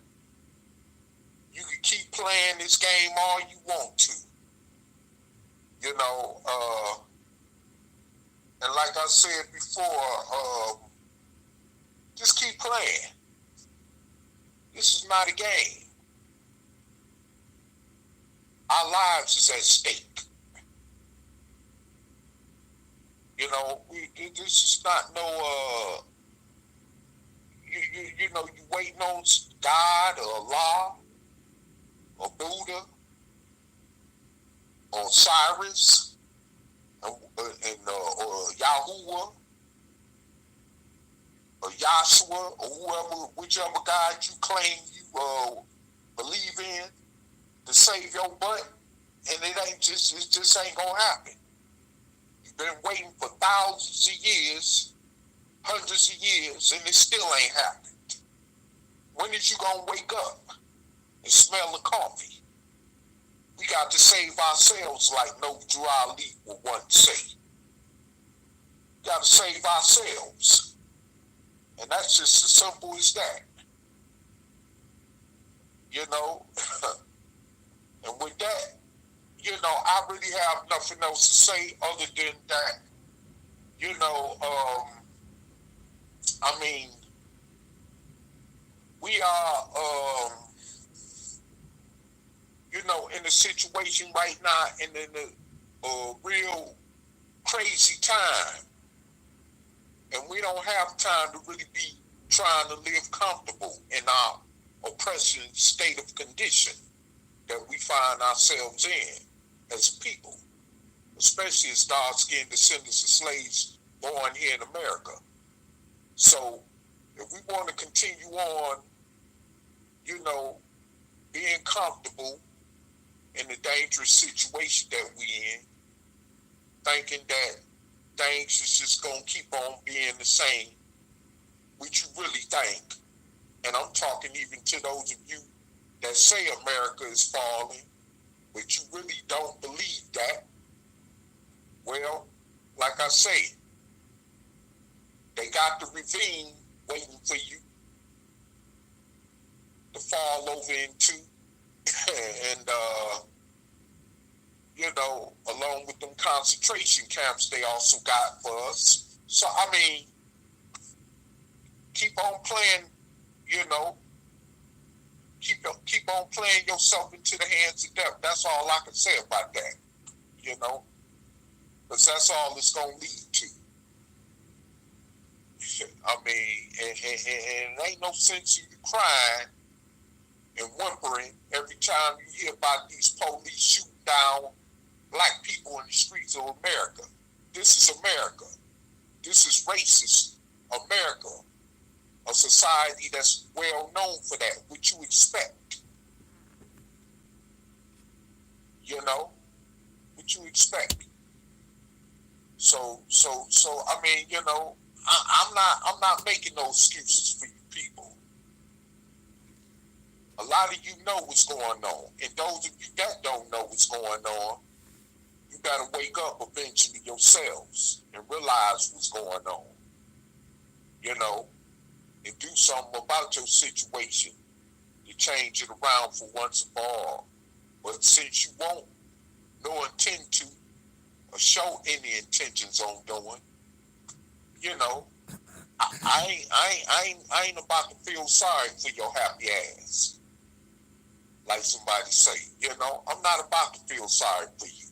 you can keep playing this game all you want to. You know, and like I said before, just keep playing. This is not a game. Our lives is at stake. You know, this is not no, you know, you waiting on God or Allah or Buddha or Cyrus and or Yahuwah or Yahshua or whoever, whichever God you claim you believe in to save your butt, and it just ain't gonna happen. You've been waiting for thousands of years, hundreds of years, and it still ain't happened. When is you gonna wake up and smell the coffee? We got to save ourselves, like no Ali would once say. We got to save ourselves. And that's just as simple as that. You know? And with that, you know, I really have nothing else to say other than that, you know, I mean, we are, you know, in a situation right now and in a real crazy time. And we don't have time to really be trying to live comfortable in our oppression state of condition that we find ourselves in as people, especially as dark-skinned descendants of slaves born here in America. So if we want to continue on, you know, being comfortable in the dangerous situation that we in, thinking that things is just going to keep on being the same, which you really think, and I'm talking even to those of you that say America is falling, but you really don't believe that, well, like I say, they got the ravine waiting for you to fall over into, and, you know, along with them concentration camps they also got for us. So, I mean, keep on playing, you know, keep on playing yourself into the hands of death. That's all I can say about that, you know, because that's all it's going to lead to. I mean, and it ain't no sense in you crying and whimpering every time you hear about these police shooting down black people in the streets of America. This is America. This is racist America. A society that's well known for that, what you expect. You know? What you expect. So, I mean, you know, I'm not making no excuses for you people. A lot of you know what's going on. And those of you that don't know what's going on, you gotta wake up eventually yourselves and realize what's going on. You know, and do something about your situation to change it around for once and for all. But since you won't nor intend to or show any intentions on doing, you know, I ain't about to feel sorry for your happy ass. Like somebody say, you know, I'm not about to feel sorry for you.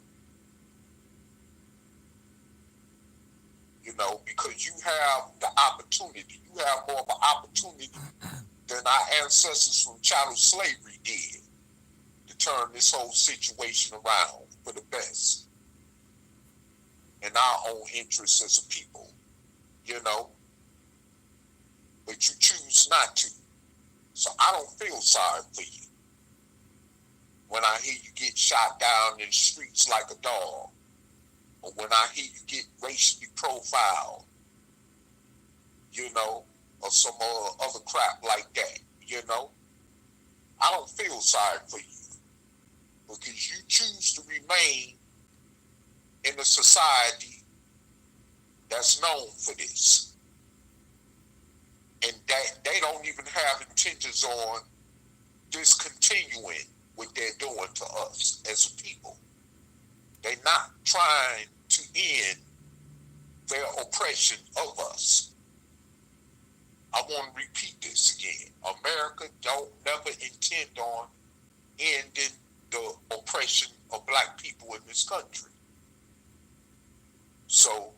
You know, because you have the opportunity. You have more of an opportunity than our ancestors from chattel slavery did to turn this whole situation around for the best in our own interests as a people. you know, but you choose not to. So I don't feel sorry for you when I hear you get shot down in the streets like a dog, or when I hear you get racially profiled, you know, or some other crap like that, you know. I don't feel sorry for you because you choose to remain in a society that's known for this. And that they don't even have intentions on discontinuing what they're doing to us as a people. They're not trying to end their oppression of us. I want to repeat this again. America don't never intend on ending the oppression of black people in this country. So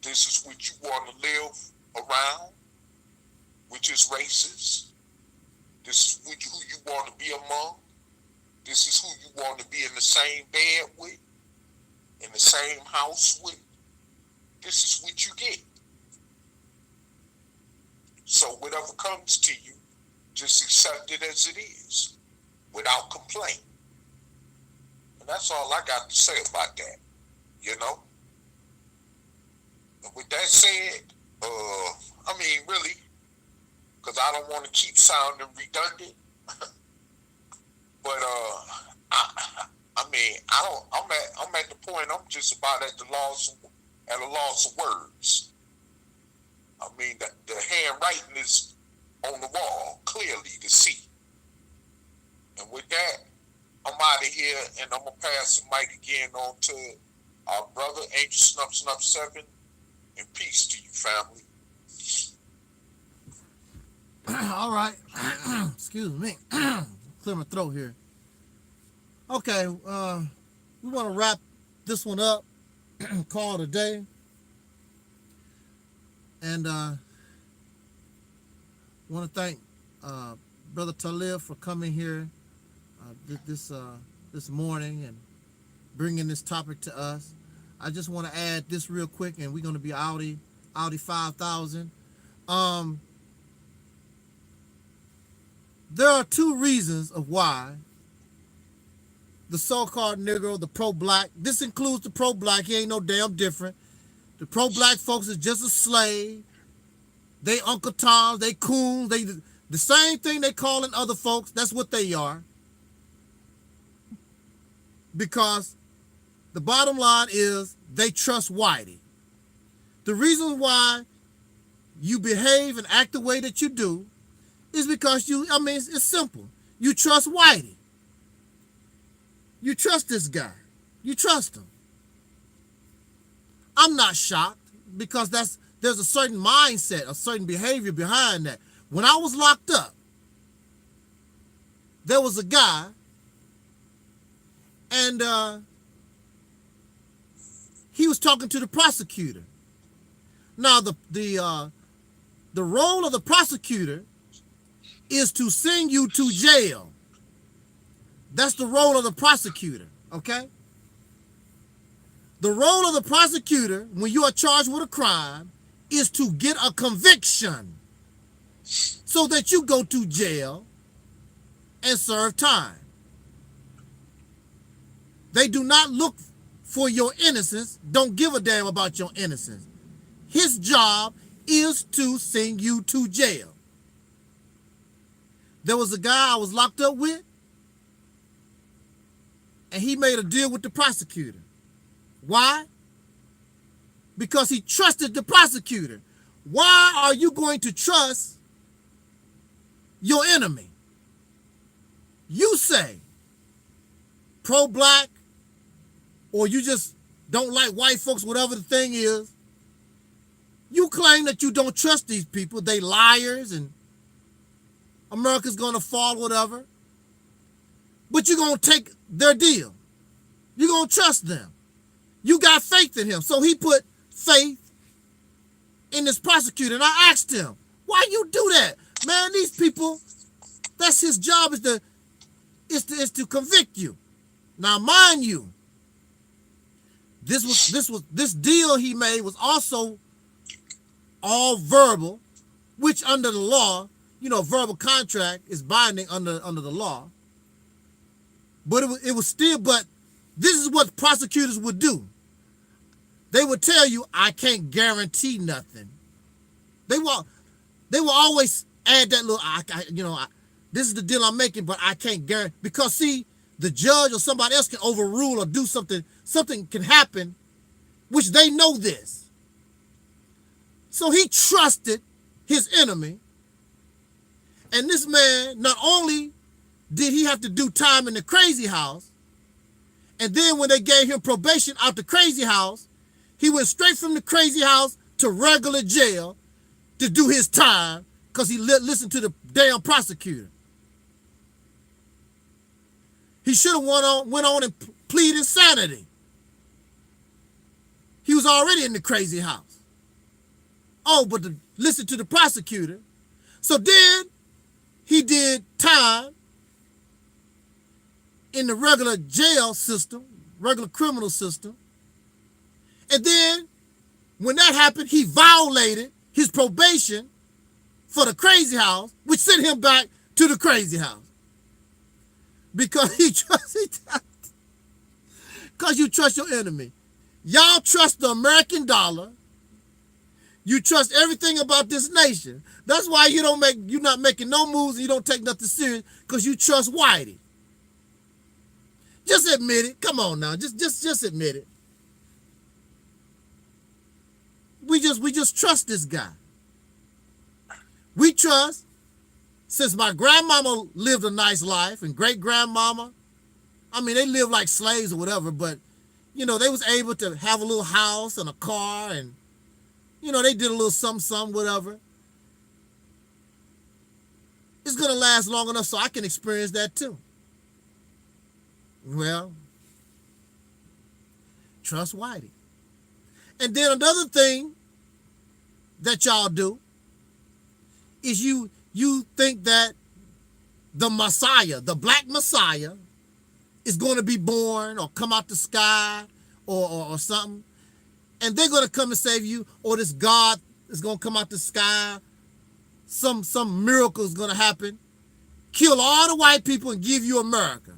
this is what you want to live around, which is racist. This is who you want to be among. This is who you want to be in the same bed with, in the same house with. This is what you get. So whatever comes to you, just accept it as it is, without complaint. And that's all I got to say about that, you know? And with that said, I mean, really, because I don't want to keep sounding redundant, but I mean, I'm at the point I'm just about at a loss of words. I mean, the handwriting is on the wall, clearly to see. And with that, I'm out of here, and I'm going to pass the mic again on to our brother, Angel Snuff Snuff 7, and peace to you, family. All right. Excuse me. Clear my throat here. Okay, we want to wrap this one up, call it a day. And want to thank Brother Taalik for coming here this morning and bringing this topic to us. I just want to add this real quick, and we're going to be Audi 5000. There are two reasons of why the so-called Negro, the pro-black, this includes the pro-black, he ain't no damn different. The pro-black folks is just a slave. They Uncle Toms, they coons, they the same thing they calling other folks, that's what they are. Because the bottom line is they trust Whitey. The reason why you behave and act the way that you do is because it's simple. You trust Whitey. You trust this guy. You trust him. I'm not shocked because there's a certain mindset, a certain behavior behind that. When I was locked up, there was a guy, and he was talking to the prosecutor. Now the role of the prosecutor is to send you to jail. That's the role of the prosecutor, okay? The role of the prosecutor, when you are charged with a crime, is to get a conviction so that you go to jail and serve time. They do not look for your innocence, don't give a damn about your innocence. His job is to send you to jail. There was a guy I was locked up with, and he made a deal with the prosecutor. Why? Because he trusted the prosecutor. Why are you going to trust your enemy? You say pro-black, or you just don't like white folks, whatever the thing is. You claim that you don't trust these people. They liars and America's going to fall, whatever. But you're going to take their deal. You're going to trust them. You got faith in him. So he put faith in this prosecutor. And I asked him, why you do that? Man, these people, that's his job, is to convict you. Now, mind you, this deal he made was also all verbal, which under the law, verbal contract is binding under the law. But it was still, but this is what prosecutors would do. They would tell you, I can't guarantee nothing. They will always add that little, this is the deal I'm making, but I can't guarantee. Because see, the judge or somebody else can overrule or do something. Something can happen, which they know this. So he trusted his enemy. And this man, not only did he have to do time in the crazy house, and then when they gave him probation out the crazy house, he went straight from the crazy house to regular jail to do his time because he listened to the damn prosecutor. He should have went on and plead insanity. He was already in the crazy house. Oh, but to listen to the prosecutor. So then he did time in the regular jail system, regular criminal system. And then when that happened, he violated his probation for the crazy house, which sent him back to the crazy house. Because because you trust your enemy. Y'all trust the American dollar. You trust everything about this nation. That's why you're not making no moves and you don't take nothing serious, because you trust Whitey. Just admit it. Come on now. Just admit it. We just trust this guy. We trust, since my grandmama lived a nice life and great grandmama, they lived like slaves or whatever, but they was able to have a little house and a car, and they did a little something, whatever. It's gonna last long enough so I can experience that too. Well, trust Whitey. And then another thing that y'all do is you think that the Messiah, the black Messiah, is going to be born or come out the sky or something, and they're going to come and save you, or this God is going to come out the sky, some miracle is going to happen, kill all the white people and give you America.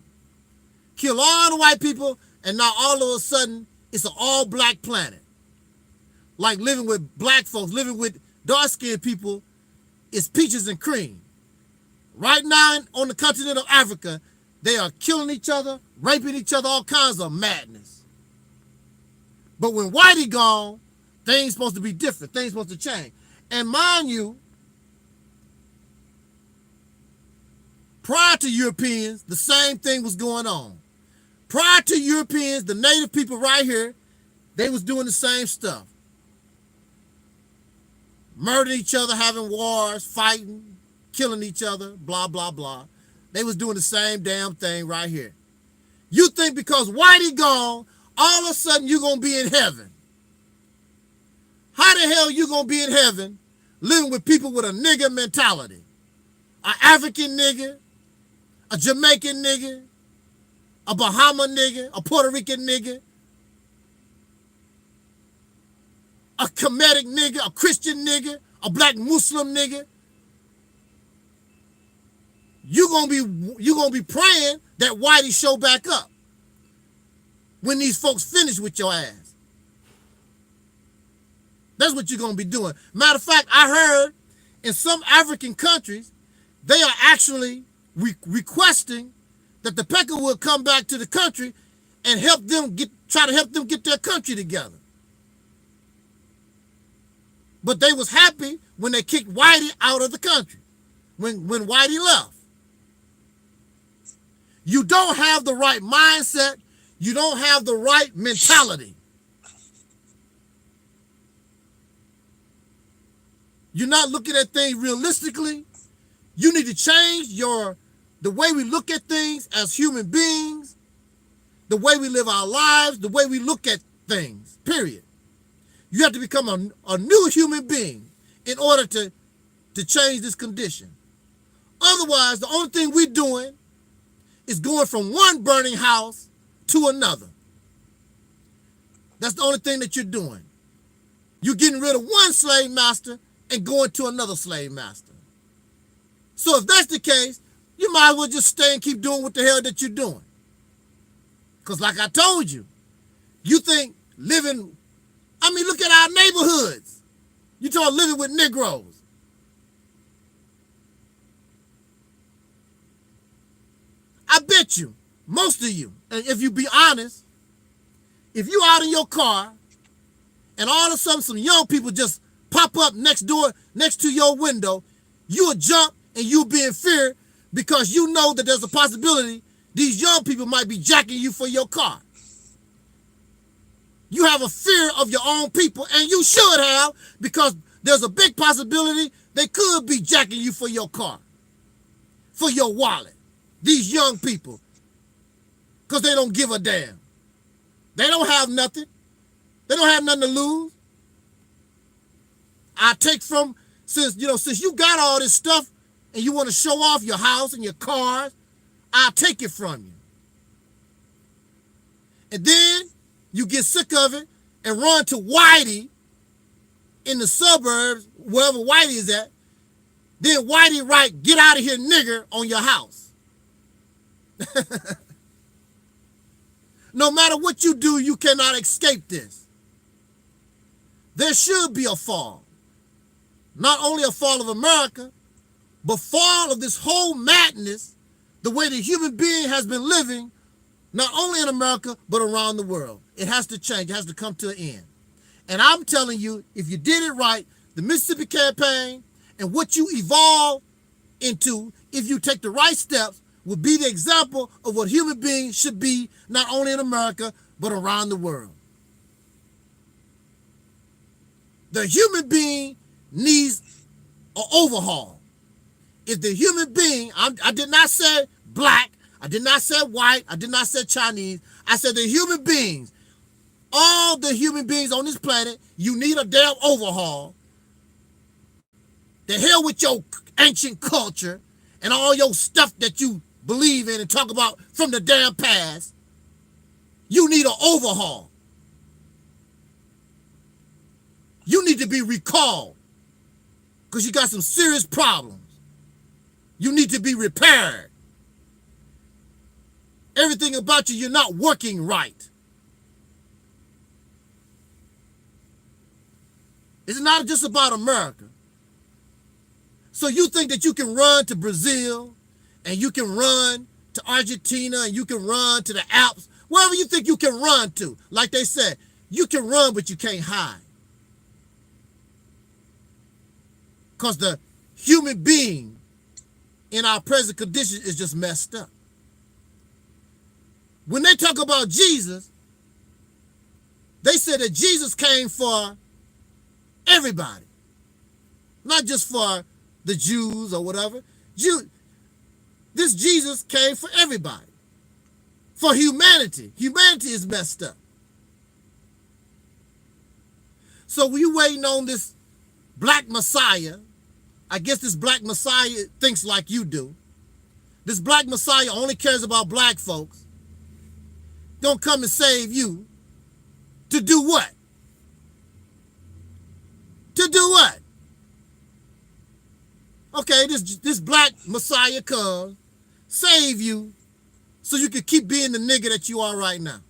Kill all the white people, and now all of a sudden it's an all-black planet. Like living with black folks, living with dark-skinned people, is peaches and cream. Right now on the continent of Africa, they are killing each other, raping each other, all kinds of madness. But when Whitey gone, things supposed to be different. Things supposed to change. And mind you, prior to Europeans, the same thing was going on. Prior to Europeans, the native people right here, they was doing the same stuff. Murdering each other, having wars, fighting, killing each other, blah, blah, blah. They was doing the same damn thing right here. You think because Whitey gone, all of a sudden you're going to be in heaven. How the hell you going to be in heaven living with people with a nigger mentality? An African nigger, a Jamaican nigger, a Bahama nigger, a Puerto Rican nigger, a Kemetic nigger, a Christian nigger, a black Muslim nigger. You're gonna be praying that Whitey show back up when these folks finish with your ass. That's what you're gonna be doing. Matter of fact, I heard in some African countries, they are actually requesting that the Peckerwood come back to the country and try to help them get their country together. But they was happy when they kicked Whitey out of the country, when Whitey left. You don't have the right mindset. You don't have the right mentality. You're not looking at things realistically. You need to change the way we look at things as human beings, the way we live our lives, the way we look at things, period. You have to become a new human being in order to change this condition. Otherwise, the only thing we're doing is going from one burning house to another. That's the only thing that you're doing. You're getting rid of one slave master and going to another slave master. So if that's the case, you might as well just stay and keep doing what the hell that you're doing. Because like I told you, you think living, I mean, look at our neighborhoods. You talk living with Negroes. I bet you, most of you, and if you be honest, if you out in your car and all of a sudden some young people just pop up next door, next to your window, you'll jump and you'll be in fear because you know that there's a possibility these young people might be jacking you for your car. You have a fear of your own people, and you should have, because there's a big possibility they could be jacking you for your car, for your wallet. These young people, because they don't give a damn. They don't have nothing. They don't have nothing to lose. I take from, since you got all this stuff and you want to show off your house and your cars, I'll take it from you. And then you get sick of it and run to Whitey in the suburbs, wherever Whitey is at. Then Whitey write, "Get out of here, nigger," on your house. No matter what you do, you cannot escape this. There should be a fall. Not only a fall of America, but fall of this whole madness, the way the human being has been living, not only in America, but around the world. It has to change. It has to come to an end. And I'm telling you, if you did it right, the Mississippi Campaign and what you evolve into, if you take the right steps, will be the example of what human beings should be, not only in America, but around the world. The human being needs an overhaul. If the human being, I did not say black, I did not say white, I did not say Chinese, I said the human beings, all the human beings on this planet, you need a damn overhaul. The hell with your ancient culture and all your stuff that you believe in and talk about from the damn past. You need an overhaul. You need to be recalled because you got some serious problems. You need to be repaired. Everything about you, you're not working right. It's not just about America. So you think that you can run to Brazil and you can run to Argentina and you can run to the Alps, wherever you think you can run to. Like they said, you can run, but you can't hide. Because the human being in our present condition is just messed up. When they talk about Jesus, they said that Jesus came for everybody, not just for the Jews or whatever. This Jesus came for everybody, for humanity. Humanity is messed up. So we waiting on this black Messiah. I guess this black Messiah thinks like you do. This black Messiah only cares about black folks. Don't come and save you. To do what? To do what? Okay, this black Messiah comes, save you, so you can keep being the nigga that you are right now.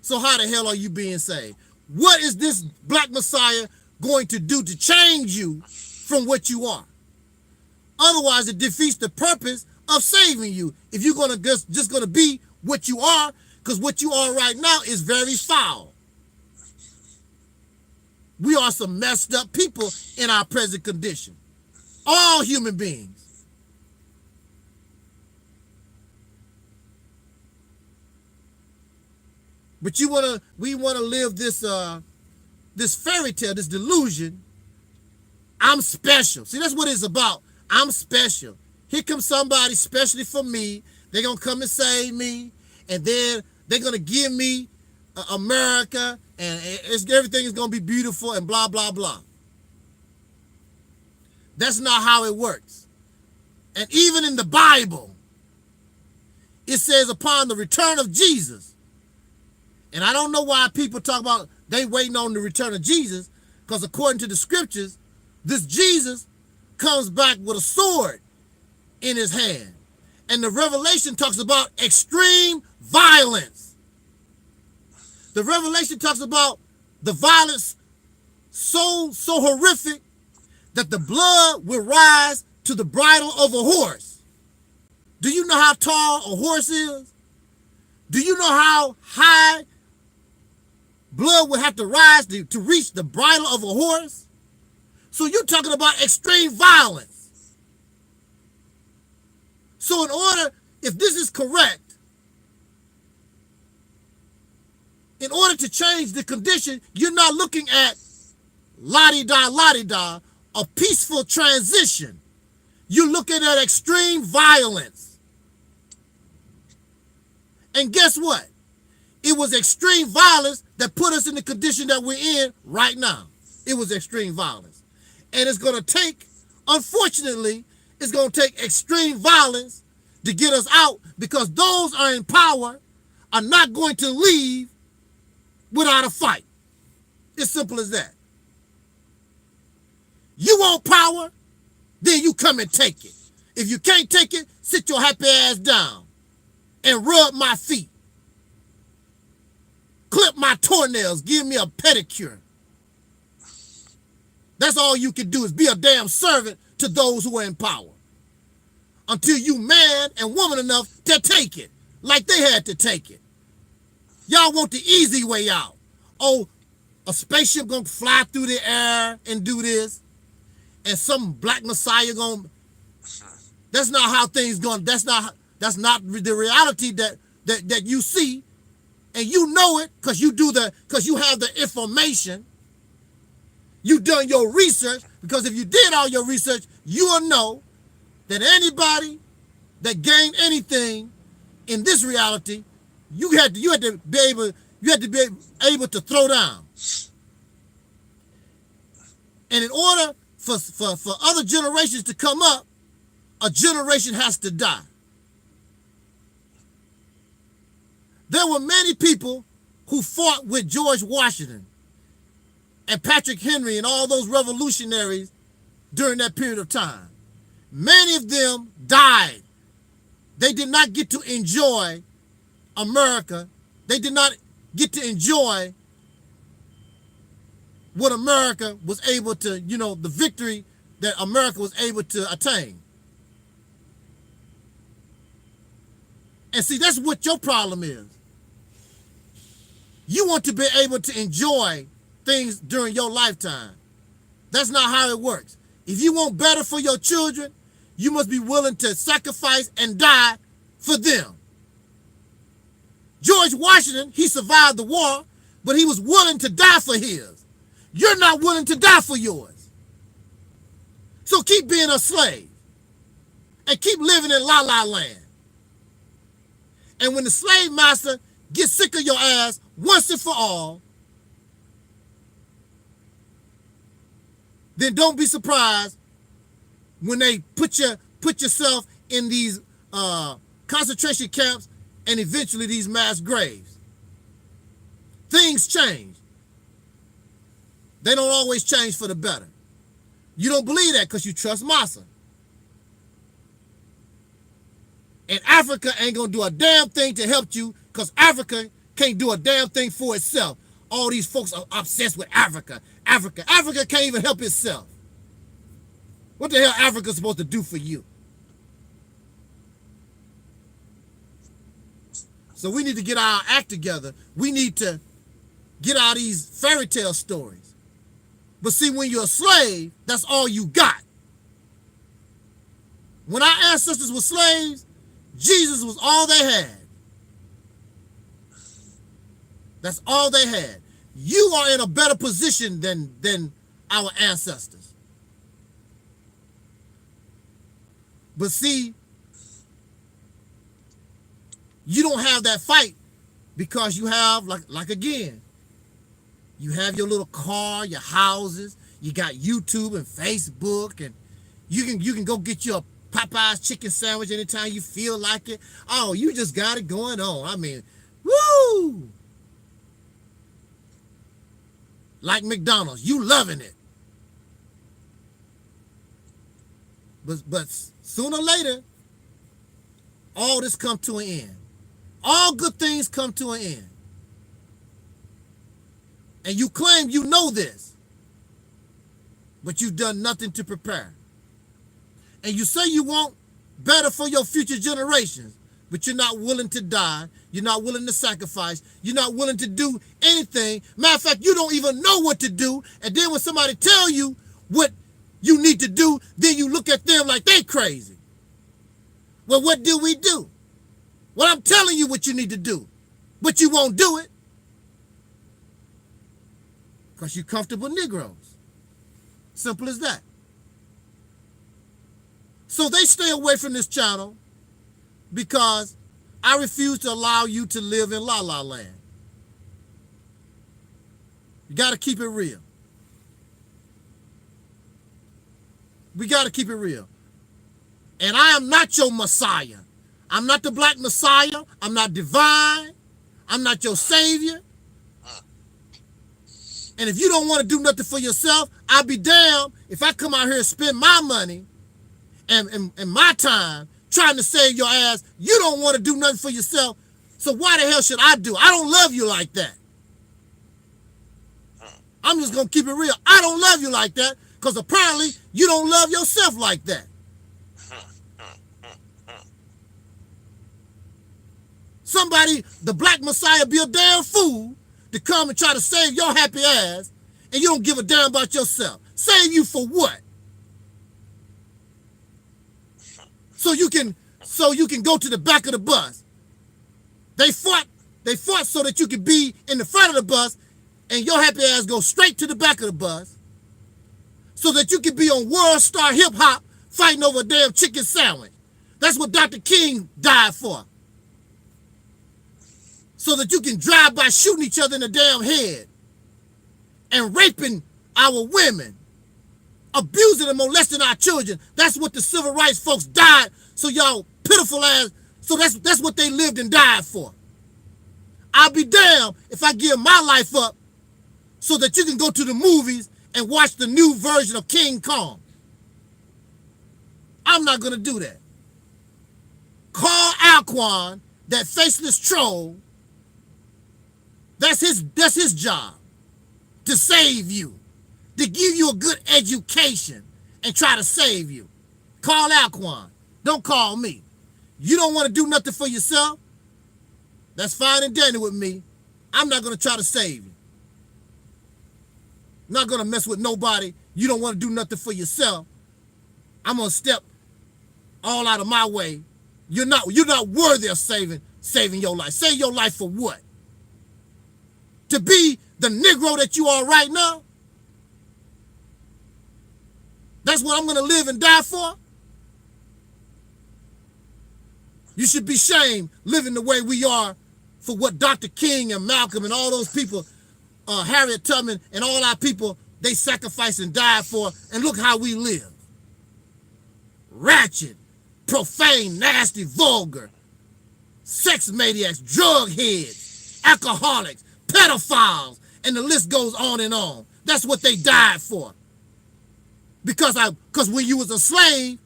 So how the hell are you being saved? What is this black Messiah going to do to change you from what you are? Otherwise, it defeats the purpose of saving you. If you're gonna just gonna be what you are, because what you are right now is very foul. We are some messed up people in our present condition. All human beings. But we wanna live this this fairy tale, this delusion. I'm special. See, that's what it's about. I'm special. Here comes somebody specially for me. They're gonna come and save me, and then they're gonna give me America, and everything is gonna be beautiful and blah blah blah. That's not how it works. And even in the Bible, it says upon the return of Jesus. And I don't know why people talk about They waiting on the return of Jesus, because according to the scriptures, this Jesus comes back with a sword in his hand. And the Revelation talks about extreme violence. The Revelation talks about the violence so horrific that the blood will rise to the bridle of a horse. Do you know how tall a horse is? Do you know how high blood would have to rise to reach the bridle of a horse? So you're talking about extreme violence. So in order, if this is correct, in order to change the condition, you're not looking at la-di-da, a peaceful transition. You're looking at extreme violence. And guess what? It was extreme violence that put us in the condition that we're in right now. It was extreme violence. And it's going to take, unfortunately, it's going to take extreme violence to get us out, because those are in power are not going to leave without a fight. It's simple as that. You want power, then you come and take it. If you can't take it, sit your happy ass down and rub my feet. Clip my toenails, give me a pedicure. That's all you can do, is be a damn servant to those who are in power. Until you man and woman enough to take it, like they had to take it. Y'all want the easy way out. Oh, a spaceship gonna fly through the air and do this, and some black messiah gonna... That's not how things going. That's not the reality that you see, and you know it because you have the information. You done your research, because if you did all your research, you will know that anybody that gained anything in this reality, you had to be able to throw down. And in order for other generations to come up, a generation has to die. There were many people who fought with George Washington and Patrick Henry and all those revolutionaries during that period of time. Many of them died. They did not get to enjoy America. They did not get to enjoy what America was able to, the victory that America was able to attain. And see, that's what your problem is. You want to be able to enjoy things during your lifetime. That's not how it works. If you want better for your children, you must be willing to sacrifice and die for them. George Washington, he survived the war, but he was willing to die for his. You're not willing to die for yours. So keep being a slave and keep living in La La Land. And when the slave master gets sick of your ass once and for all, then don't be surprised when they put yourself in these concentration camps and eventually these mass graves. Things change. They don't always change for the better. You don't believe that because you trust Massa. And Africa ain't gonna do a damn thing to help you, because Africa can't do a damn thing for itself. All these folks are obsessed with Africa. Africa can't even help itself. What the hell Africa supposed to do for you? So we need to get our act together. We need to get out of these fairy tale stories. But see, when you're a slave, that's all you got. When our ancestors were slaves, Jesus was all they had. That's all they had. You are in a better position than our ancestors. But see, you don't have that fight because you have, like again, you have your little car, your houses, you got YouTube and Facebook, and you can go get you a Popeye's chicken sandwich anytime you feel like it. Oh, you just got it going on. I mean, woo! like McDonald's. You loving it. But sooner or later, all this come to an end. All good things come to an end. And you claim you know this, but you've done nothing to prepare. And you say you want better for your future generations, but you're not willing to die. You're not willing to sacrifice. You're not willing to do anything. Matter of fact, you don't even know what to do. And then when somebody tell you what you need to do, then you look at them like they crazy. Well, what do we do? Well, I'm telling you what you need to do, but you won't do it because you're comfortable Negroes. Simple as that. So they stay away from this channel because I refuse to allow you to live in La La Land. You got to keep it real. We got to keep it real. And I am not your Messiah. I'm not the black Messiah. I'm not divine. I'm not your savior. And if you don't want to do nothing for yourself, I'll be damned if I come out here and spend my money and my time trying to save your ass. You don't want to do nothing for yourself. So why the hell should I do? I don't love you like that. I'm just going to keep it real. I don't love you like that because apparently you don't love yourself like that. Somebody, the black Messiah, be a damn fool to come and try to save your happy ass, and you don't give a damn about yourself. Save you for what? So you can go to the back of the bus. They fought so that you could be in the front of the bus, and your happy ass go straight to the back of the bus, so that you could be on World Star Hip Hop fighting over a damn chicken sandwich. That's what Dr. King died for. So that you can drive by shooting each other in the damn head and raping our women, abusing and molesting our children. That's what the civil rights folks died. So y'all pitiful ass. So that's what they lived and died for. I'll be damned if I give my life up so that you can go to the movies and watch the new version of King Kong. I'm not gonna do that. Call Alquan, that faceless troll. That's his job, to save you, to give you a good education and try to save you. Call Alquan. Don't call me. You don't want to do nothing for yourself? That's fine and dandy with me. I'm not going to try to save you. I'm not going to mess with nobody. You don't want to do nothing for yourself. I'm going to step all out of my way. You're not worthy of saving your life. Save your life for what? To be the Negro that you are right now? That's what I'm going to live and die for? You should be shamed living the way we are for what Dr. King and Malcolm and all those people, Harriet Tubman and all our people, they sacrificed and died for, and look how we live. Ratchet, profane, nasty, vulgar, sex maniacs, drug heads, alcoholics, pedophiles, and the list goes on and on. That's what they died for. Because when you was a slave,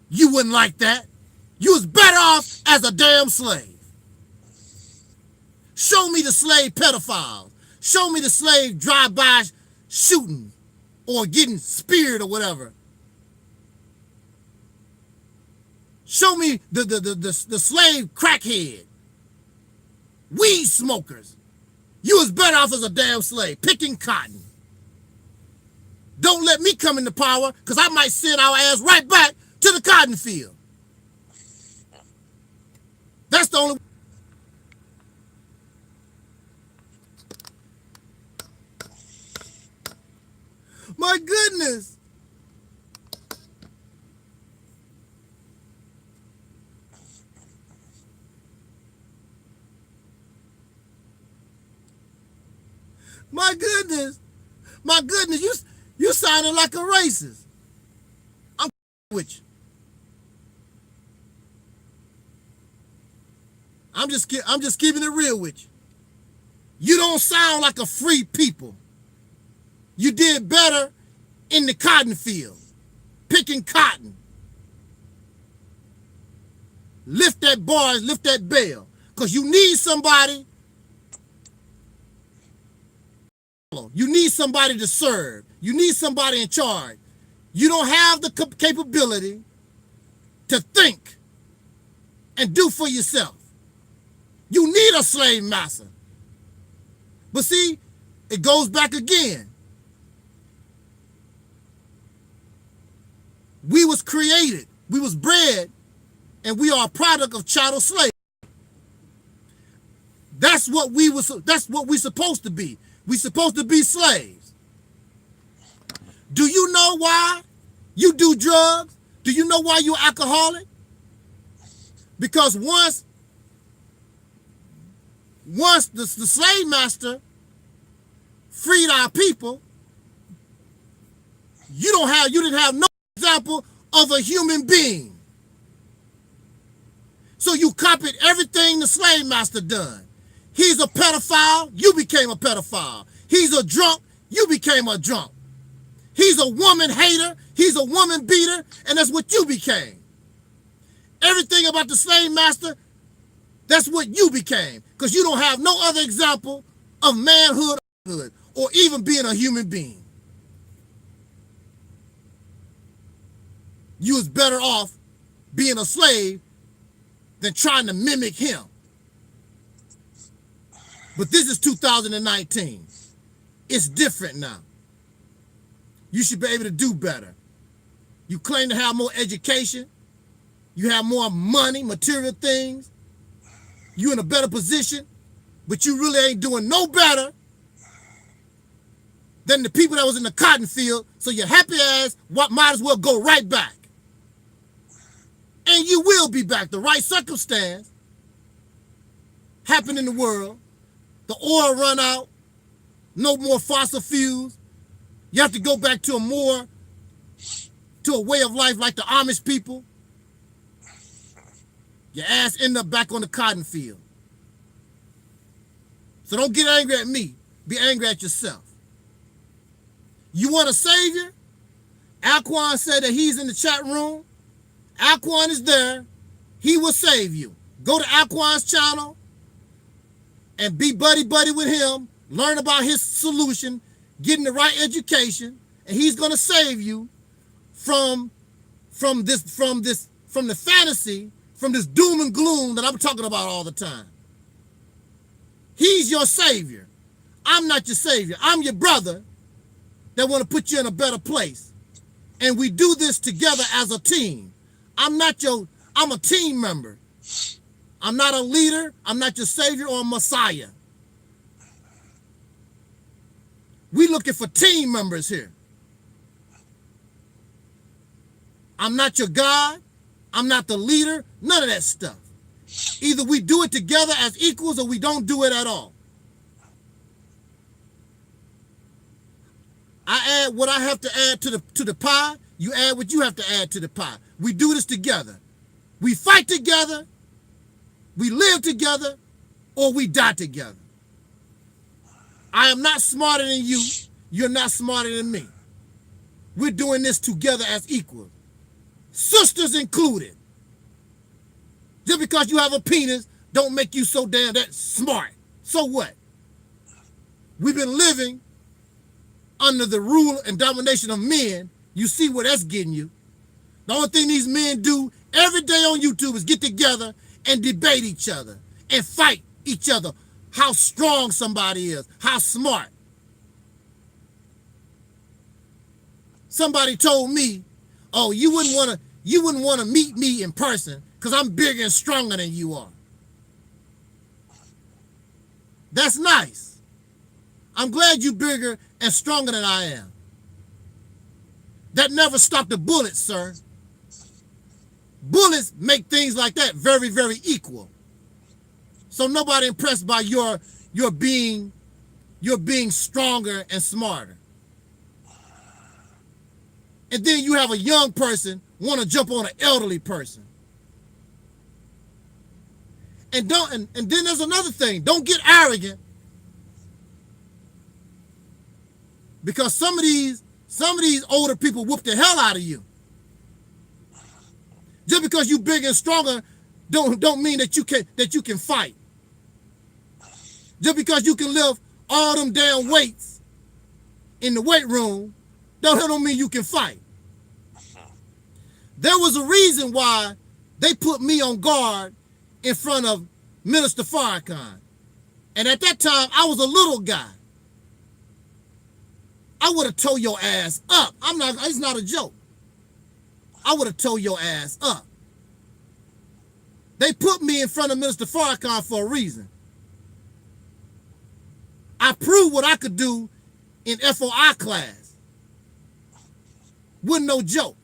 you wouldn't like that. You was better off as a damn slave. Show me the slave pedophiles. Show me the slave drive-by shooting or getting speared or whatever. Show me the slave crackhead. Weed smokers. You was better off as a damn slave, picking cotton. Don't let me come into power, because I might send our ass right back to the cotton field. That's the only... My goodness. My goodness. My goodness. You sounding like a racist. I'm with you. I'm just keeping it real with you. You don't sound like a free people. You did better in the cotton field, picking cotton. Lift that bars, lift that bell, because you need somebody. You need somebody to serve. You need somebody in charge. You don't have the capability to think and do for yourself. You need a slave master. But see, it goes back again. We was created, we was bred, and we are a product of chattel slavery. That's what we supposed to be. We supposed to be slaves. Do you know why you do drugs? Do you know why you're alcoholic? Because once the slave master freed our people, you didn't have no example of a human being. So you copied everything the slave master done. He's a pedophile, you became a pedophile. He's a drunk, you became a drunk. He's a woman hater, he's a woman beater, and that's what you became. Everything about the slave master, that's what you became, because you don't have no other example of manhood or even being a human being. You was better off being a slave than trying to mimic him. But this is 2019. It's different now. You should be able to do better. You claim to have more education. You have more money, material things. You're in a better position, but you really ain't doing no better than the people that was in the cotton field, so your happy ass might as well go right back. And you will be back. The right circumstance happen in the world. The oil run out. No more fossil fuels. You have to go back to a way of life like the Amish people. Your ass end up back on the cotton field. So don't get angry at me. Be angry at yourself. You want a savior? Alquan said that he's in the chat room. Alquan is there. He will save you. Go to Alquan's channel and be buddy-buddy with him. Learn about his solution. Getting the right education. And he's going to save you from the fantasy, from this doom and gloom that I'm talking about all the time. He's your savior. I'm not your savior. I'm your brother that want to put you in a better place. And we do this together as a team. I'm a team member. I'm not a leader. I'm not your savior or a messiah. We looking for team members here. I'm not your God. I'm not the leader. None of that stuff. Either we do it together as equals or we don't do it at all. I add what I have to add to the pie. You add what you have to add to the pie. We do this together. We fight together. We live together, or we die together. I am not smarter than you. You're not smarter than me. We're doing this together as equals. Sisters included. Just because you have a penis don't make you so damn that smart. So what? We've been living under the rule and domination of men. You see where that's getting you. The only thing these men do every day on YouTube is get together and debate each other and fight each other. How strong somebody is, how smart. Somebody told me, oh, you wouldn't want to meet me in person because I'm bigger and stronger than you are. That's nice. I'm glad you're bigger and stronger than I am. That never stopped the bullets, sir. Bullets make things like that very, very equal. So nobody impressed by your being stronger and smarter. And then you have a young person want to jump on an elderly person. And then there's another thing. Don't get arrogant Because some of these older people whoop the hell out of you. Just because you bigger and stronger don't mean that you can fight. Just because you can lift all them damn weights in the weight room don't mean you can fight. There was a reason why they put me on guard in front of Minister Farrakhan. And at that time, I was a little guy. I would have tore your ass up. It's not a joke. I would have tore your ass up. They put me in front of Minister Farrakhan for a reason. I proved what I could do in FOI class. Wasn't no joke.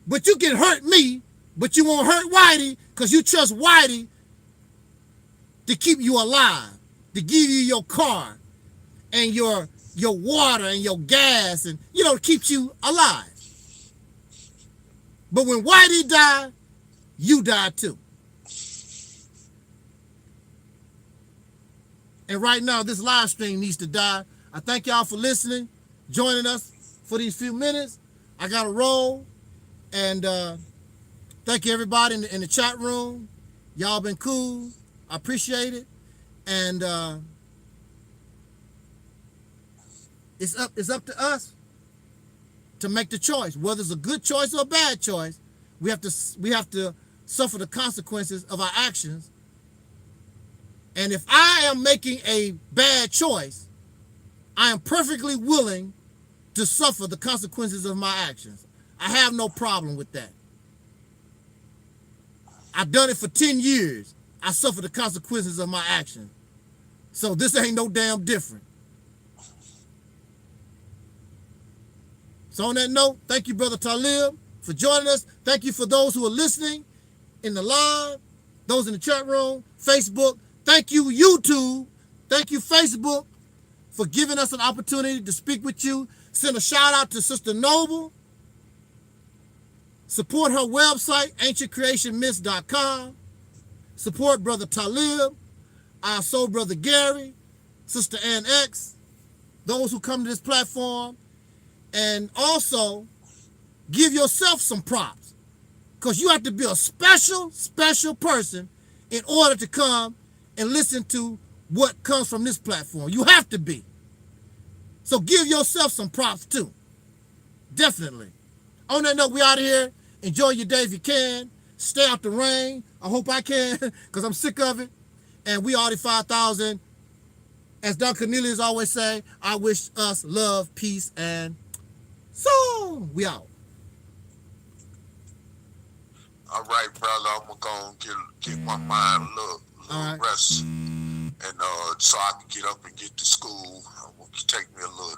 But you can hurt me, but you won't hurt Whitey because you trust Whitey to keep you alive, to give you your car and your water and your gas and, to keep you alive. But when Whitey died, you died too. And right now, this live stream needs to die. I thank y'all for listening, joining us for these few minutes. I got to roll. And thank you, everybody in the chat room. Y'all been cool. I appreciate it. And it's up to us to make the choice, whether it's a good choice or a bad choice. We have to suffer the consequences of our actions. And if I am making a bad choice, I am perfectly willing to suffer the consequences of my actions. I have no problem with that. I've done it for 10 years. I suffer the consequences of my actions. So this ain't no damn different. So on that note, thank you, Brother Taalik, for joining us. Thank you for those who are listening in the live, those in the chat room, Facebook. Thank you, YouTube. Thank you, Facebook, for giving us an opportunity to speak with you. Send a shout out to Sister Noble. Support her website, ancientcreationmyths.com. Support Brother Taalik, our soul brother Gary, Sister Ann X, those who come to this platform. And also, give yourself some props. Because you have to be a special person in order to come and listen to what comes from this platform. You have to be. So give yourself some props too. Definitely. On that note, we out of here. Enjoy your day if you can. Stay out the rain. I hope I can, because I'm sick of it. And we are the 5,000. As Don Cornelius always say, I wish us love, peace, and so we out. All right, brother. I'm going to get my mind a little rest. And so I can get up and get to school. It will take me a little